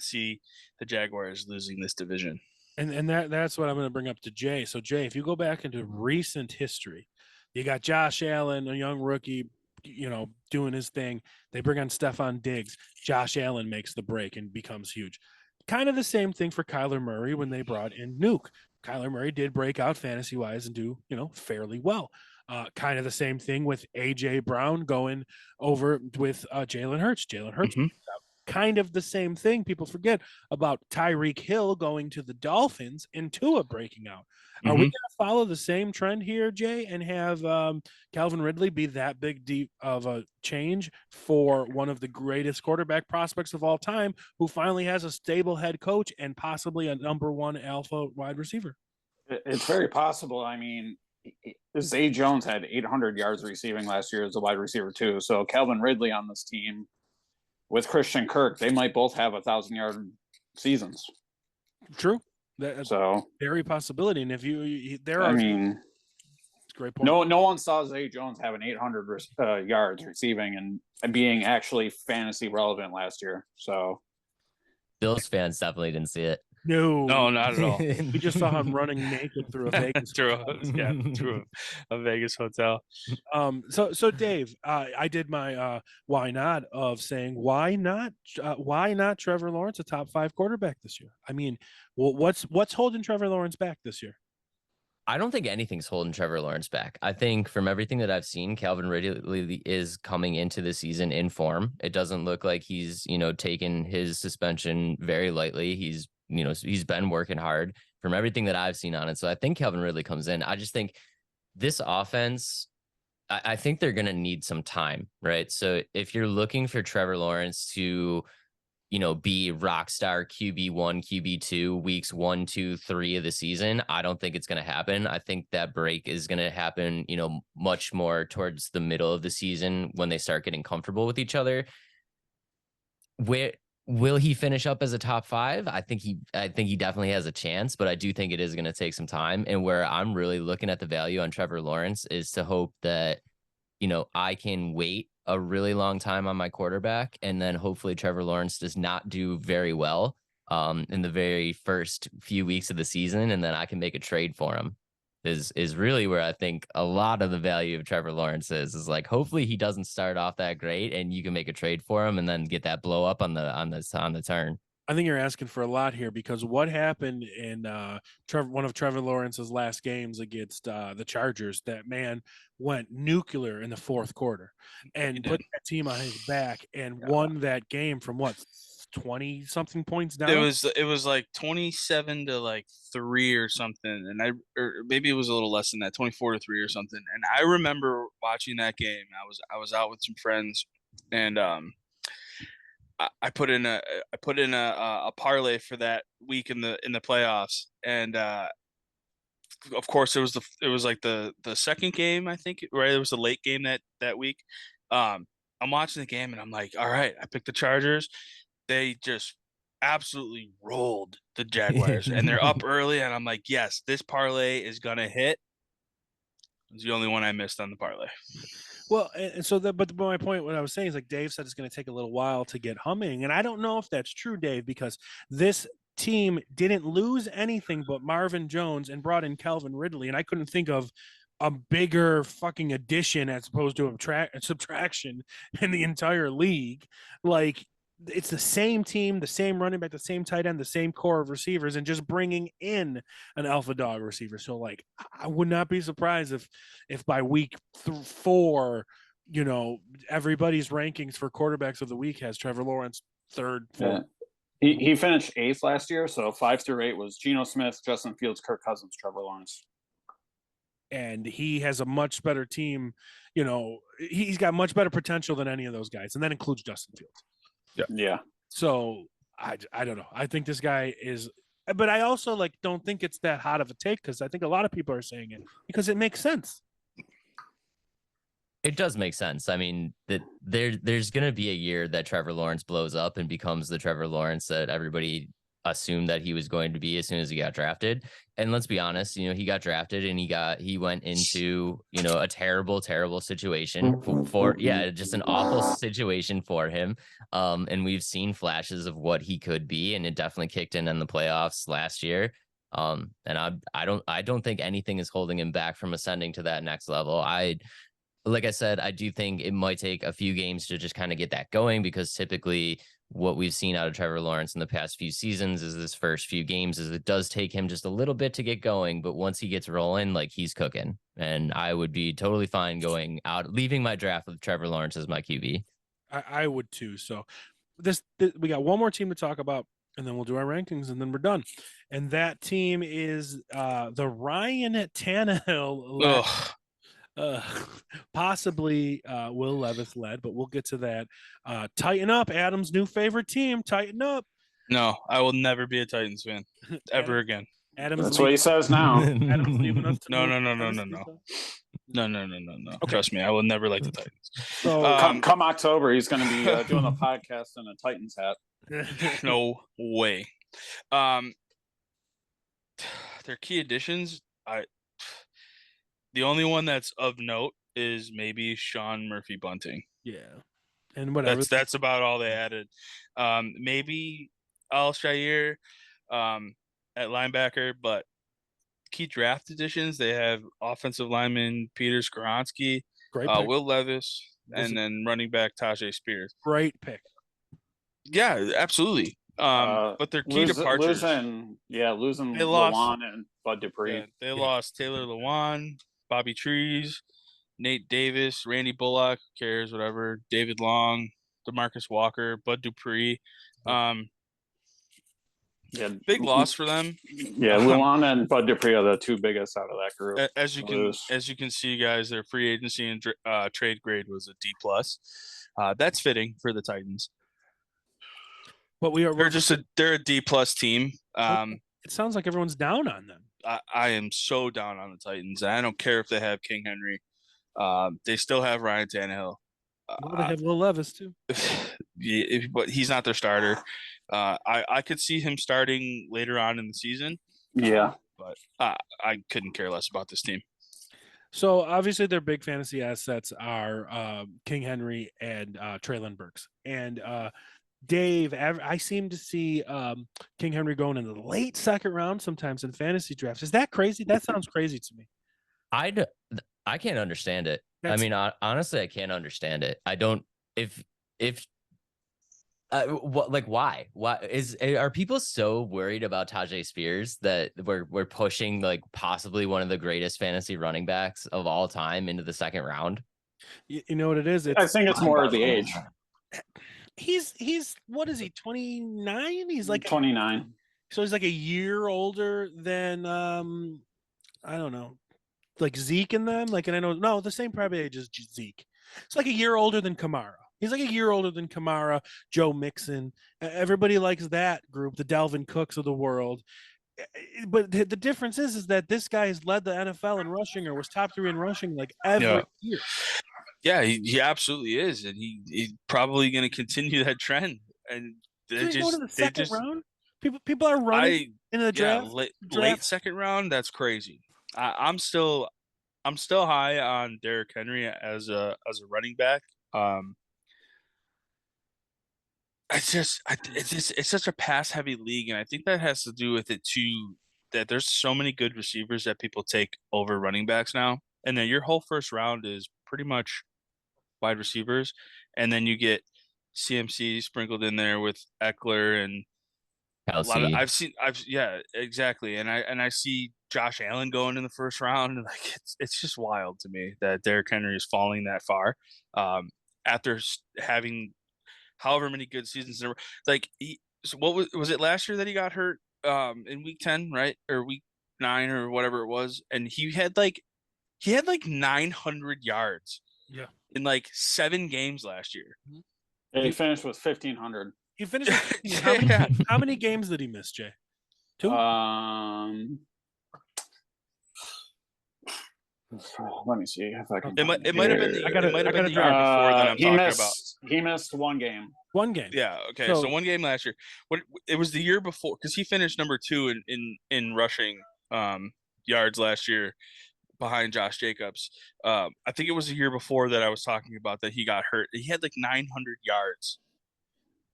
see the Jaguars losing this division. And that's what I'm going to bring up to Jay. So, Jay, if you go back into recent history, you got Josh Allen, a young rookie, doing his thing. They bring on Stephon Diggs. Josh Allen makes the break and becomes huge. Kind of the same thing for Kyler Murray when they brought in Nuke. Kyler Murray did break out fantasy-wise and do, fairly well. Kind of the same thing with A.J. Brown going over with Jalen Hurts. Jalen Hurts kind of the same thing. People forget about Tyreek Hill going to the Dolphins and Tua breaking out. Are we going to follow the same trend here, Jay, and have Calvin Ridley be that big deep of a change for one of the greatest quarterback prospects of all time, who finally has a stable head coach and possibly a number 1 alpha wide receiver? It's very possible. I mean, Zay Jones had 800 yards receiving last year as a wide receiver too. So Calvin Ridley on this team with Christian Kirk, they might both have 1,000-yard seasons. True. That's very possibility. And if it's a great point. No one saw Zay Jones having 800 yards receiving and being actually fantasy relevant last year. So Bills fans definitely didn't see it. No, not at all. we just saw him running naked through a Vegas. through a Vegas hotel. So Dave, I did my why not of saying why not Trevor Lawrence a top 5 quarterback this year. I mean, what's holding Trevor Lawrence back this year? I don't think anything's holding Trevor Lawrence back. I think from everything that I've seen, Calvin Ridley is coming into the season in form. It doesn't look like he's, taken his suspension very lightly. He's been working hard from everything that I've seen on it. So I think Calvin Ridley comes in. I just think this offense, I think they're going to need some time, right? So if you're looking for Trevor Lawrence to, be rock star QB1, QB2 weeks 1, 2, 3 of the season, I don't think it's going to happen. I think that break is going to happen, much more towards the middle of the season when they start getting comfortable with each other. Where will he finish up as a top 5? I think he definitely has a chance, but I do think it is going to take some time. And where I'm really looking at the value on Trevor Lawrence is to hope that, I can wait a really long time on my quarterback, and then hopefully Trevor Lawrence does not do very well in the very first few weeks of the season, and then I can make a trade for him. Is really where I think a lot of the value of Trevor Lawrence is like, hopefully he doesn't start off that great and you can make a trade for him and then get that blow up on the turn. I think you're asking for a lot here, because what happened in one of Trevor Lawrence's last games against the Chargers, that man went nuclear in the fourth quarter and put that team on his back and won that game from 20 something points down. It was like 27 to like 3 or something, and or maybe it was a little less than that, 24 to 3 or something. And I remember watching that game. I was out with some friends, and I put in a parlay for that week in the playoffs, and of course it was like the second game, I think, right? It was a late game that week. I'm watching the game and I'm like, all right, I picked the Chargers. They just absolutely rolled the Jaguars, and they're up early, and I'm like, yes, this parlay is gonna hit. It's the only one I missed on the parlay. Well, and so but my point, what I was saying is, like Dave said, it's going to take a little while to get humming. And I don't know if that's true, Dave, because this team didn't lose anything but Marvin Jones and brought in Calvin Ridley. And I couldn't think of a bigger fucking addition as opposed to a subtraction in the entire league. Like, it's the same team, the same running back, the same tight end, the same core of receivers, and just bringing in an alpha dog receiver. So, like, I would not be surprised if by week 4, everybody's rankings for quarterbacks of the week has Trevor Lawrence 3rd, 4th. Yeah. He finished 8th last year, so 5 through 8 was Geno Smith, Justin Fields, Kirk Cousins, Trevor Lawrence. And he has a much better team. He's got much better potential than any of those guys, and that includes Justin Fields. Yeah. So I don't know. I think this guy is, but I also don't think it's that hot of a take, because I think a lot of people are saying it because it makes sense. It does make sense. I mean, that there's going to be a year that Trevor Lawrence blows up and becomes the Trevor Lawrence that everybody assumed that he was going to be as soon as he got drafted. And let's be honest, he got drafted and he went into, a terrible situation for just an awful situation for him. And we've seen flashes of what he could be, and it definitely kicked in the playoffs last year. And I don't think anything is holding him back from ascending to that next level. Like I said, I do think it might take a few games to just kind of get that going, because typically what we've seen out of Trevor Lawrence in the past few seasons is this first few games is it does take him just a little bit to get going, but once he gets rolling, like, he's cooking. And I would be totally fine going out, leaving my draft with Trevor Lawrence as my QB. I would too. So we got one more team to talk about, and then we'll do our rankings, and then we're done. And that team is the Ryan Tannehill possibly Will Levis led, but we'll get to that. Tighten up, Adam's new favorite team. Tighten up. No, I will never be a Titans fan ever again. That's what he says now. Adam's leaving us. No. Okay. Trust me, I will never like the Titans. So come October, he's going to be doing a podcast in a Titans hat. No way. Their key additions, the only one that's of note is maybe Sean Murphy Bunting. Yeah, and whatever. That's about all they added. Maybe Al Shire, at linebacker, but key draft additions, they have offensive lineman Peter Skoronski, Great pick. Will Levis, Was and it- then running back Tajay Spears. Great pick. Yeah, absolutely. But their key departures. Losing They lost. Lawan and Bud Dupree. Yeah, they lost Taylor Lewan, Bobby Trees, Nate Davis, Randy Bullock, who cares, whatever, David Long, DeMarcus Walker, Bud Dupree. Yeah, Big loss for them. Yeah, Luan and Bud Dupree are the two biggest out of that group. As you can see, guys, their free agency and trade grade was a D+. That's fitting for the Titans. But they're a D+ team. It sounds like everyone's down on them. I am so down on the Titans. I don't care if they have King Henry. They still have Ryan Tannehill. Well, they have Will Levis too. Yeah, but he's not their starter. I could see him starting later on in the season. Yeah. But I couldn't care less about this team. So obviously their big fantasy assets are King Henry and Traylon Burks. And Dave, I seem to see King Henry going in the late second round sometimes in fantasy drafts. Is that crazy? That sounds crazy to me. I can't understand it. I mean, honestly, I can't understand it. I don't. Why? Are people so worried about Tajay Spears that we're pushing like possibly one of the greatest fantasy running backs of all time into the second round? You know what it is? I think it's more of the age. He's what is he? 29? He's like 29. So he's like a year older than I don't know, like Zeke and them. Like, and I know the same probably age as Zeke. It's like a year older than Kamara. He's like a year older than Kamara, Joe Mixon. Everybody likes that group, the Dalvin Cooks of the world. But the difference is that this guy has led the NFL in rushing, or was top 3 in rushing like every year. Yeah, he absolutely is, and he's probably going to continue that trend. And Going to the second round. People are running in the draft. Late second round. That's crazy. I'm still high on Derrick Henry as a running back. It's such a pass heavy league, and I think that has to do with it too. That there's so many good receivers that people take over running backs now, and then your whole first round is pretty much wide receivers, and then you get CMC sprinkled in there with Eckler and Kelsey. a lot of, yeah, exactly, and I see Josh Allen going in the first round, and like it's just wild to me that Derrick Henry is falling that far after having however many good seasons. Like so what was it last year that he got hurt in week 10, right, or week 9 or whatever it was, and he had like 900 yards. Yeah. In like 7 games last year. Yeah, he finished with 1,500. He finished with 15. How many games did he miss, Jay? 2? Let me see if I can. It might have been the year before that I'm talking about. He missed 1 game. 1 game. Yeah. Okay. So 1 game last year. It was the year before, because he finished number 2 in rushing yards last year, behind Josh Jacobs. I think it was the year before that I was talking about that he got hurt. He had like 900 yards,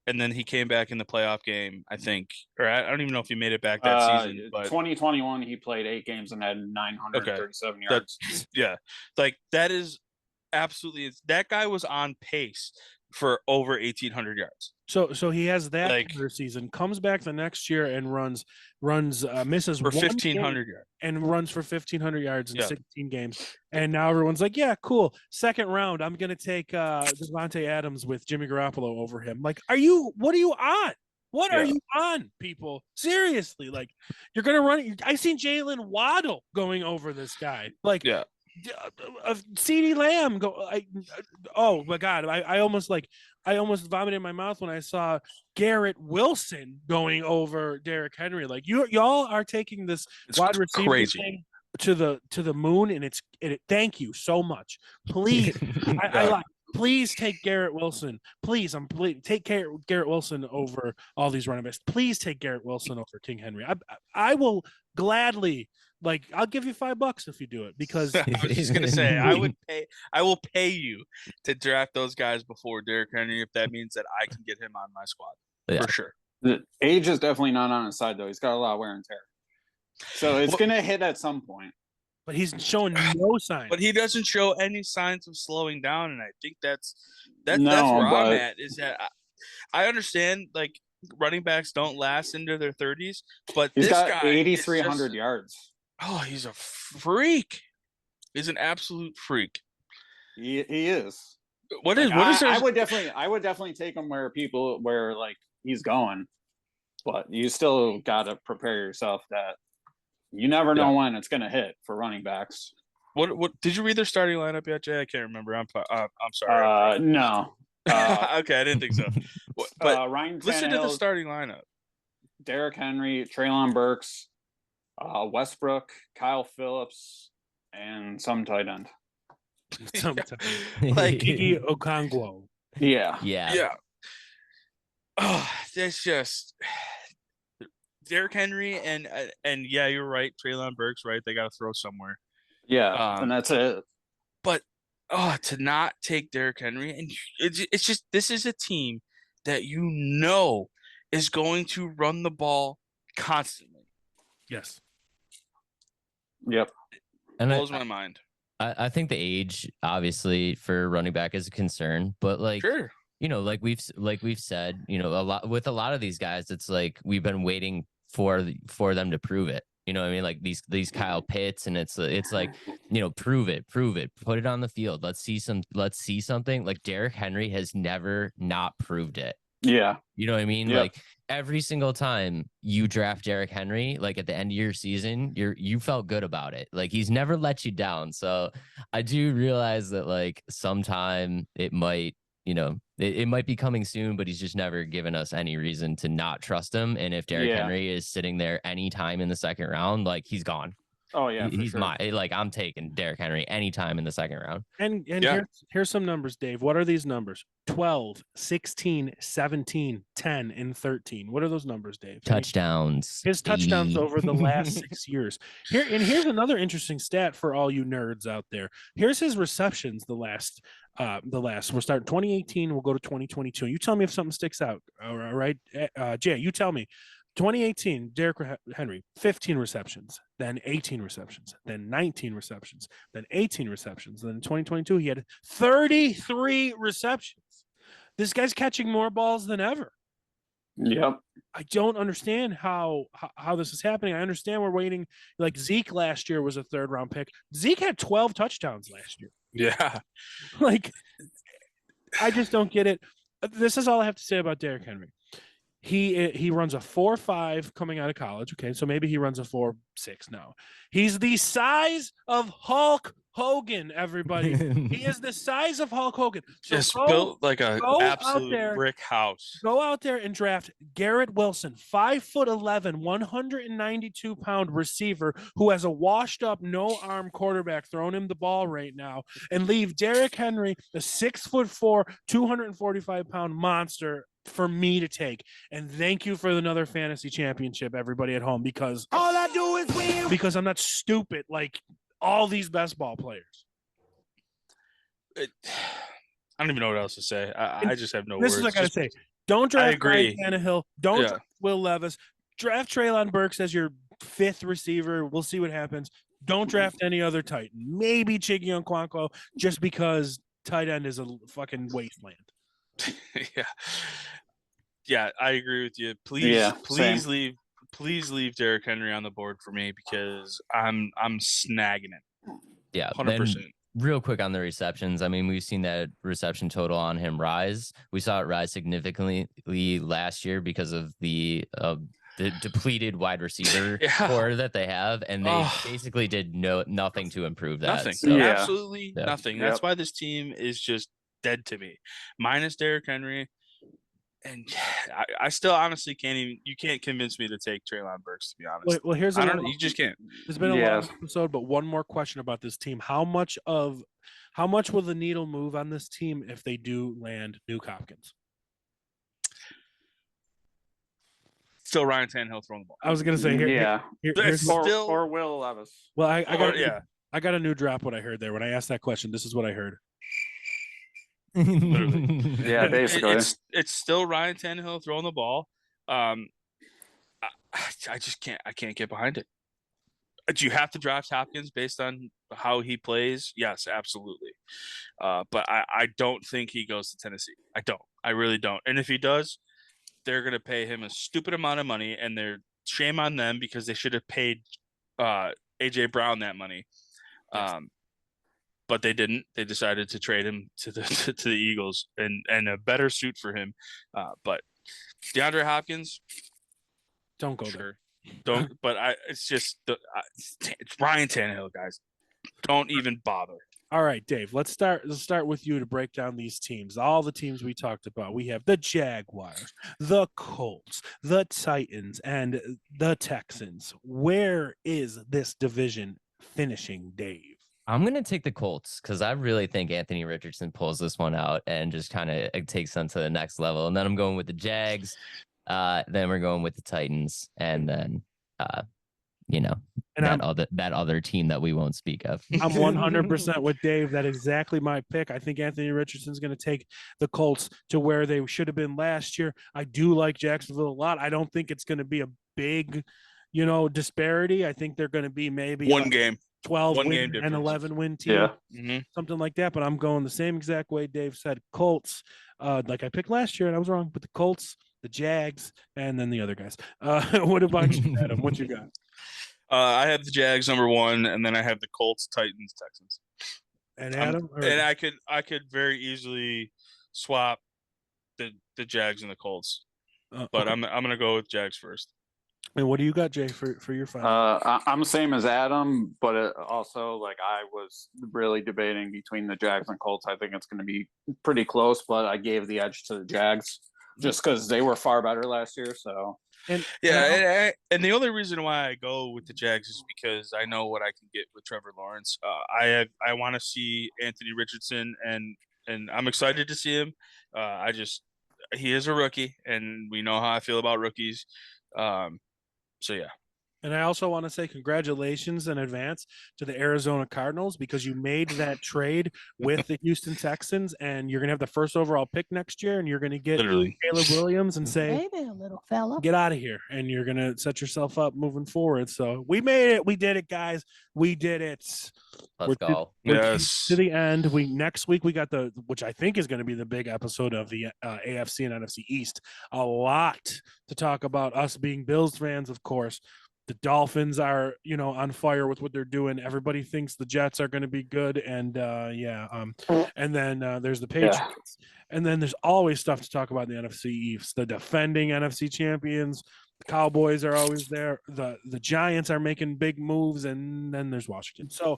and then he came back in the playoff game, I think, or I don't even know if he made it back that season. But 2021, he played 8 games and had 937 yards. Yeah, like that is absolutely. That guy was on pace for over 1,800 yards. So he has that season, comes back the next year and misses for 1,500 yards and runs for 1,500 yards in 16 games. And now everyone's like, yeah, cool. Second round, I'm going to take Devontae Adams with Jimmy Garoppolo over him. Like, what are you on? What are you on, people? Seriously, like, you're going to run. I seen Jalen Waddle going over this guy. Like, CeeDee Lamb go. Oh my God! I almost vomited in my mouth when I saw Garrett Wilson going over Derrick Henry. Like, y'all are taking this wide receiver thing to the moon, and thank you so much. Please, please take Garrett Wilson. Please, take Garrett Wilson over all these running backs. Please take Garrett Wilson over King Henry. I will gladly. Like, I'll give you $5 if you do it, because I was just gonna say I will pay you to draft those guys before Derrick Henry if that means that I can get him on my squad for sure. The age is definitely not on his side, though. He's got a lot of wear and tear. So it's going to hit at some point. But he's showing no signs. But he doesn't show any signs of slowing down, and I think that's where No, I'm but- at. Is that I understand like running backs don't last into their 30s, but He's this got guy is 8,300 just- yards. Oh, he's a freak. He's an absolute freak. He is. What is there? I would definitely take him where like he's going, but you still got to prepare yourself that you never know when it's going to hit for running backs. What did you read their starting lineup yet, Jay? I can't remember. I'm sorry. No. Okay, I didn't think so. But Ryan listen to the Tannehill, starting lineup. Derrick Henry, Treylon Burks, Westbrook, Kyle Phillips, and some tight end. Sometimes. Like Kiki Okongwu. Yeah. Yeah. Oh, that's just Derrick Henry and yeah, you're right. Treylon Burks, right? They got to throw somewhere. Yeah, and that's it. But to not take Derrick Henry, and it's just this is a team that is going to run the ball constantly. Yes. Yep. And Blows my mind. I think the age, obviously, for running back is a concern, but like, Sure. like we've said, a lot of these guys, it's like we've been waiting for them to prove it. You know what I mean? Like these Kyle Pitts, and it's like, prove it, put it on the field. Let's see something. Like Derrick Henry has never not proved it. Yeah. You know what I mean? Yep. Like every single time you draft Derrick Henry, like at the end of your season, you felt good about it. Like he's never let you down. So I do realize that like sometime it might, it might be coming soon, but he's just never given us any reason to not trust him. And if Derrick Henry is sitting there anytime in the second round, like he's gone. Oh yeah, he's sure. I'm taking Derrick Henry anytime in the second round. And here's some numbers, Dave. What are these numbers? 12, 16, 17, 10, and 13. What are those numbers, Dave? Touchdowns. His touchdowns over the last 6 years. Here's another interesting stat for all you nerds out there. Here's his receptions the last we're starting 2018, we'll go to 2022. You tell me if something sticks out. All right. Jay, you tell me. 2018, Derrick Henry, 15 receptions, then 18 receptions, then 19 receptions, then 18 receptions. Then in 2022, he had 33 receptions. This guy's catching more balls than ever. Yep. I don't understand how this is happening. I understand we're waiting. Like Zeke last year was a third round pick. Zeke had 12 touchdowns last year. Yeah. Like, I just don't get it. This is all I have to say about Derrick Henry. He runs a 4.5 coming out of college. Okay, so maybe he runs a 4.6 now. He's the size of Hulk Hogan, everybody. He is the size of Hulk Hogan. So Just built like an absolute brick house. Go out there and draft Garrett Wilson, 5'11", 192-pound receiver who has a washed-up, no-arm quarterback throwing him the ball right now, and leave Derrick Henry, the 6'4", 245-pound monster, for me to take. And thank you for another fantasy championship, everybody at home, because All I do is win. because I'm not stupid like all these best ball players. I don't even know what else to say. I just have no This words. is what I gotta say. Don't draft agree. Ryan Tannehill. Don't draft Will Levis. Draft Treylon Burks as your 5th receiver. We'll see what happens. Don't draft any other Titan. Maybe Chiggy Okonkwo, just because tight end is a fucking wasteland. Yeah, I agree with you. Please same. leave Derrick Henry on the board for me because I'm snagging it. Yeah, 100%. Real quick on the receptions. I mean, we've seen that reception total on him rise. We saw it rise significantly last year because of the depleted wide receiver core that they have, and they basically did nothing to improve that. Nothing. So, Absolutely nothing. That's why this team is just dead to me. Minus Derrick Henry. And I still honestly you can't convince me to take Treylon Burks, to be honest. Well, here's you just can't. It's been a long episode, but one more question about this team. How much will the needle move on this team if they do land Nuke Hopkins? Still Ryan Tannehill throwing the ball. I was gonna say here's still or Will Levis. Well, I got a new drop what I heard there. When I asked that question, this is what I heard. Literally. Yeah, basically. It's still Ryan Tannehill throwing the ball. I just can't. I can't get behind it. Do you have to draft Hopkins based on how he plays? Yes, absolutely. But I don't think he goes to Tennessee. I don't. I really don't. And if he does, they're going to pay him a stupid amount of money, and they're shame on them because they should have paid AJ Brown that money. But they didn't. They decided to trade him to the to the Eagles and a better suit for him. But DeAndre Hopkins, Don't go sure. there. Don't. But it's just it's Ryan Tannehill, guys. Don't even bother. All right, Dave, let's start with you to break down these teams. All the teams we talked about. We have the Jaguars, the Colts, the Titans, and the Texans. Where is this division finishing, Dave? I'm going to take the Colts because I really think Anthony Richardson pulls this one out and just kind of takes them to the next level. And then I'm going with the Jags. Then we're going with the Titans. And then, that other team that we won't speak of. I'm 100% with Dave. That is exactly my pick. I think Anthony Richardson's going to take the Colts to where they should have been last year. I do like Jacksonville a lot. I don't think it's going to be a big, disparity. I think they're going to be maybe one game. 12 One win game difference. and 11 win team. Yeah. Mm-hmm. Something like that. But I'm going the same exact way Dave said. Colts, like I picked last year, and I was wrong. But the Colts, the Jags, and then the other guys. What about you, Adam? What you got? I have the Jags number 1, and then I have the Colts, Titans, Texans. And Adam? And I could very easily swap the Jags and the Colts, but I'm gonna go with Jags first. And what do you got, Jay, for your final? I'm the same as Adam, but also I was really debating between the Jags and Colts. I think it's going to be pretty close, but I gave the edge to the Jags just because they were far better last year. So and the only reason why I go with the Jags is because I know what I can get with Trevor Lawrence. I want to see Anthony Richardson, and I'm excited to see him. He is a rookie, and we know how I feel about rookies. So yeah. And I also want to say congratulations in advance to the Arizona Cardinals because you made that trade with the Houston Texans, and you're going to have the first overall pick next year, and you're going to get Caleb Williams and say, Hey there, little fella. get out of here, and you're going to set yourself up moving forward. So we made it. We did it, guys. We did it. Let's go. Yes. To the end. Next week we got which I think is going to be the big episode of the AFC and NFC East. A lot to talk about. Us being Bills fans, of course. The Dolphins are, on fire with what they're doing. Everybody thinks the Jets are going to be good, and and then there's the Patriots, and then there's always stuff to talk about in the NFC East. The defending NFC champions, the Cowboys are always there. The Giants are making big moves, and then there's Washington. So,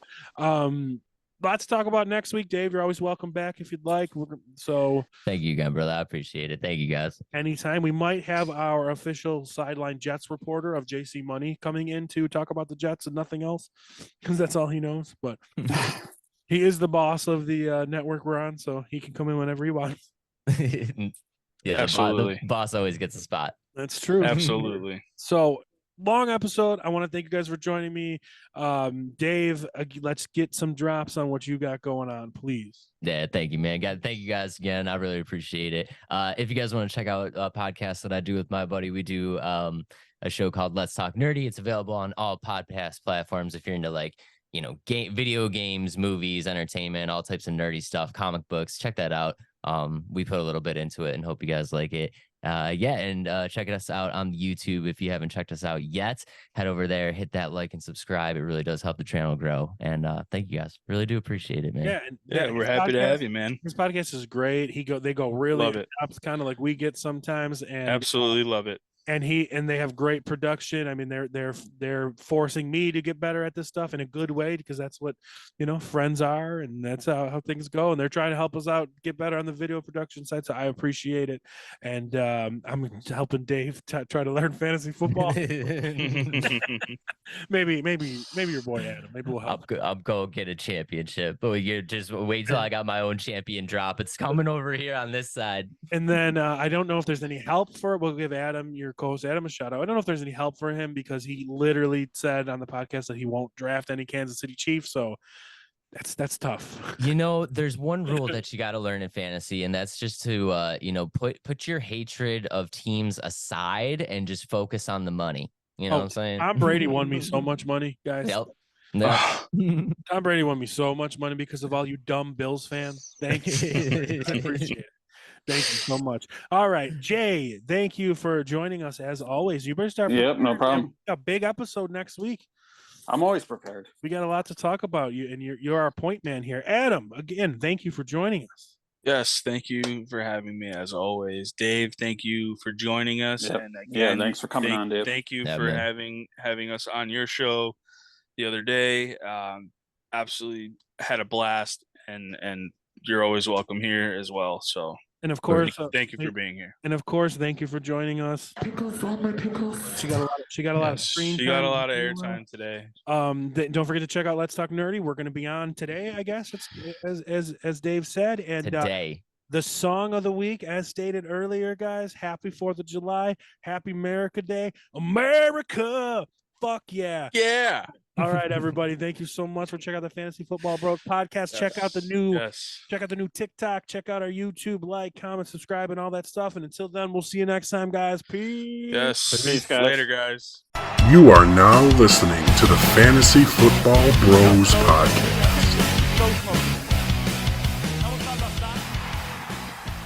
lots to talk about next week, Dave. You're always welcome back if you'd like. So thank you again, brother. I appreciate it. Thank you, guys. Anytime. We might have our official sideline Jets reporter of JC Money coming in to talk about the Jets and nothing else, because that's all he knows. But he is the boss of the network we're on, so he can come in whenever he wants. Yeah, absolutely. The boss always gets a spot. That's true. Absolutely. So long episode. I want to thank you guys for joining me. Dave, let's get some drops on what you got going on, please. Yeah, thank you, man. Thank you guys again. I really appreciate it. If you guys want to check out a podcast that I do with my buddy, we do a show called Let's Talk Nerdy. It's available on all podcast platforms if you're into video games, movies, entertainment, all types of nerdy stuff, comic books. Check that out. We put a little bit into it and hope you guys like it. And check us out on YouTube. If you haven't checked us out yet, head over there, hit that like and subscribe. It really does help the channel grow. And thank you guys. Really do appreciate it, man. Yeah, we're happy to have you, man. His podcast is great. They go really love it. It's kind of like we get sometimes, and absolutely love it. And they have great production. I mean, they're forcing me to get better at this stuff in a good way, because that's what friends are, and that's how things go. And they're trying to help us out, get better on the video production side. So I appreciate it. And I'm helping Dave try to learn fantasy football. maybe your boy Adam. Maybe we'll help. I'm going to get a championship, but you just wait till I got my own champion drop. It's coming over here on this side. And then I don't know if there's any help for it. We'll give Adam, your co-host Adam, a shout out. I don't know if there's any help for him, because he literally said on the podcast that he won't draft any Kansas City Chiefs. So That's tough. You know, there's one rule that you got to learn in fantasy, and that's just to put your hatred of teams aside and just focus on the money. You know what I'm saying? Tom Brady won me so much money, guys. Yep. Yep. Tom Brady won me so much money because of all you dumb Bills fans. Thank you. I appreciate it. Thank you so much. All right, Jay, thank you for joining us as always. You better start. Yep, no problem. A big episode next week. I'm always prepared. We got a lot to talk about, you, and you're our point man here. Adam, again, thank you for joining us. Yes, thank you for having me as always. Dave, thank you for joining us. Yep. And again, thanks for coming on, Dave. Thank you Yeah, for man. having us on your show the other day. Absolutely had a blast, and you're always welcome here as well. So, And of course, thank you for being here. And of course, thank you for joining us. She got a lot of screen time. She got a lot of airtime today. Don't forget to check out Let's Talk Nerdy. We're going to be on today, I guess, as Dave said. And Today. the song of the week, as stated earlier, guys. Happy 4th of July. Happy America Day. America. Fuck yeah. Yeah. All right, everybody. Thank you so much for checking out the Fantasy Football Bros podcast. Check out the new TikTok. Check out our YouTube. Like, comment, subscribe, and all that stuff. And until then, we'll see you next time, guys. Peace. Yes. Peace, guys. Later, guys. You are now listening to the Fantasy Football Bros Podcast. So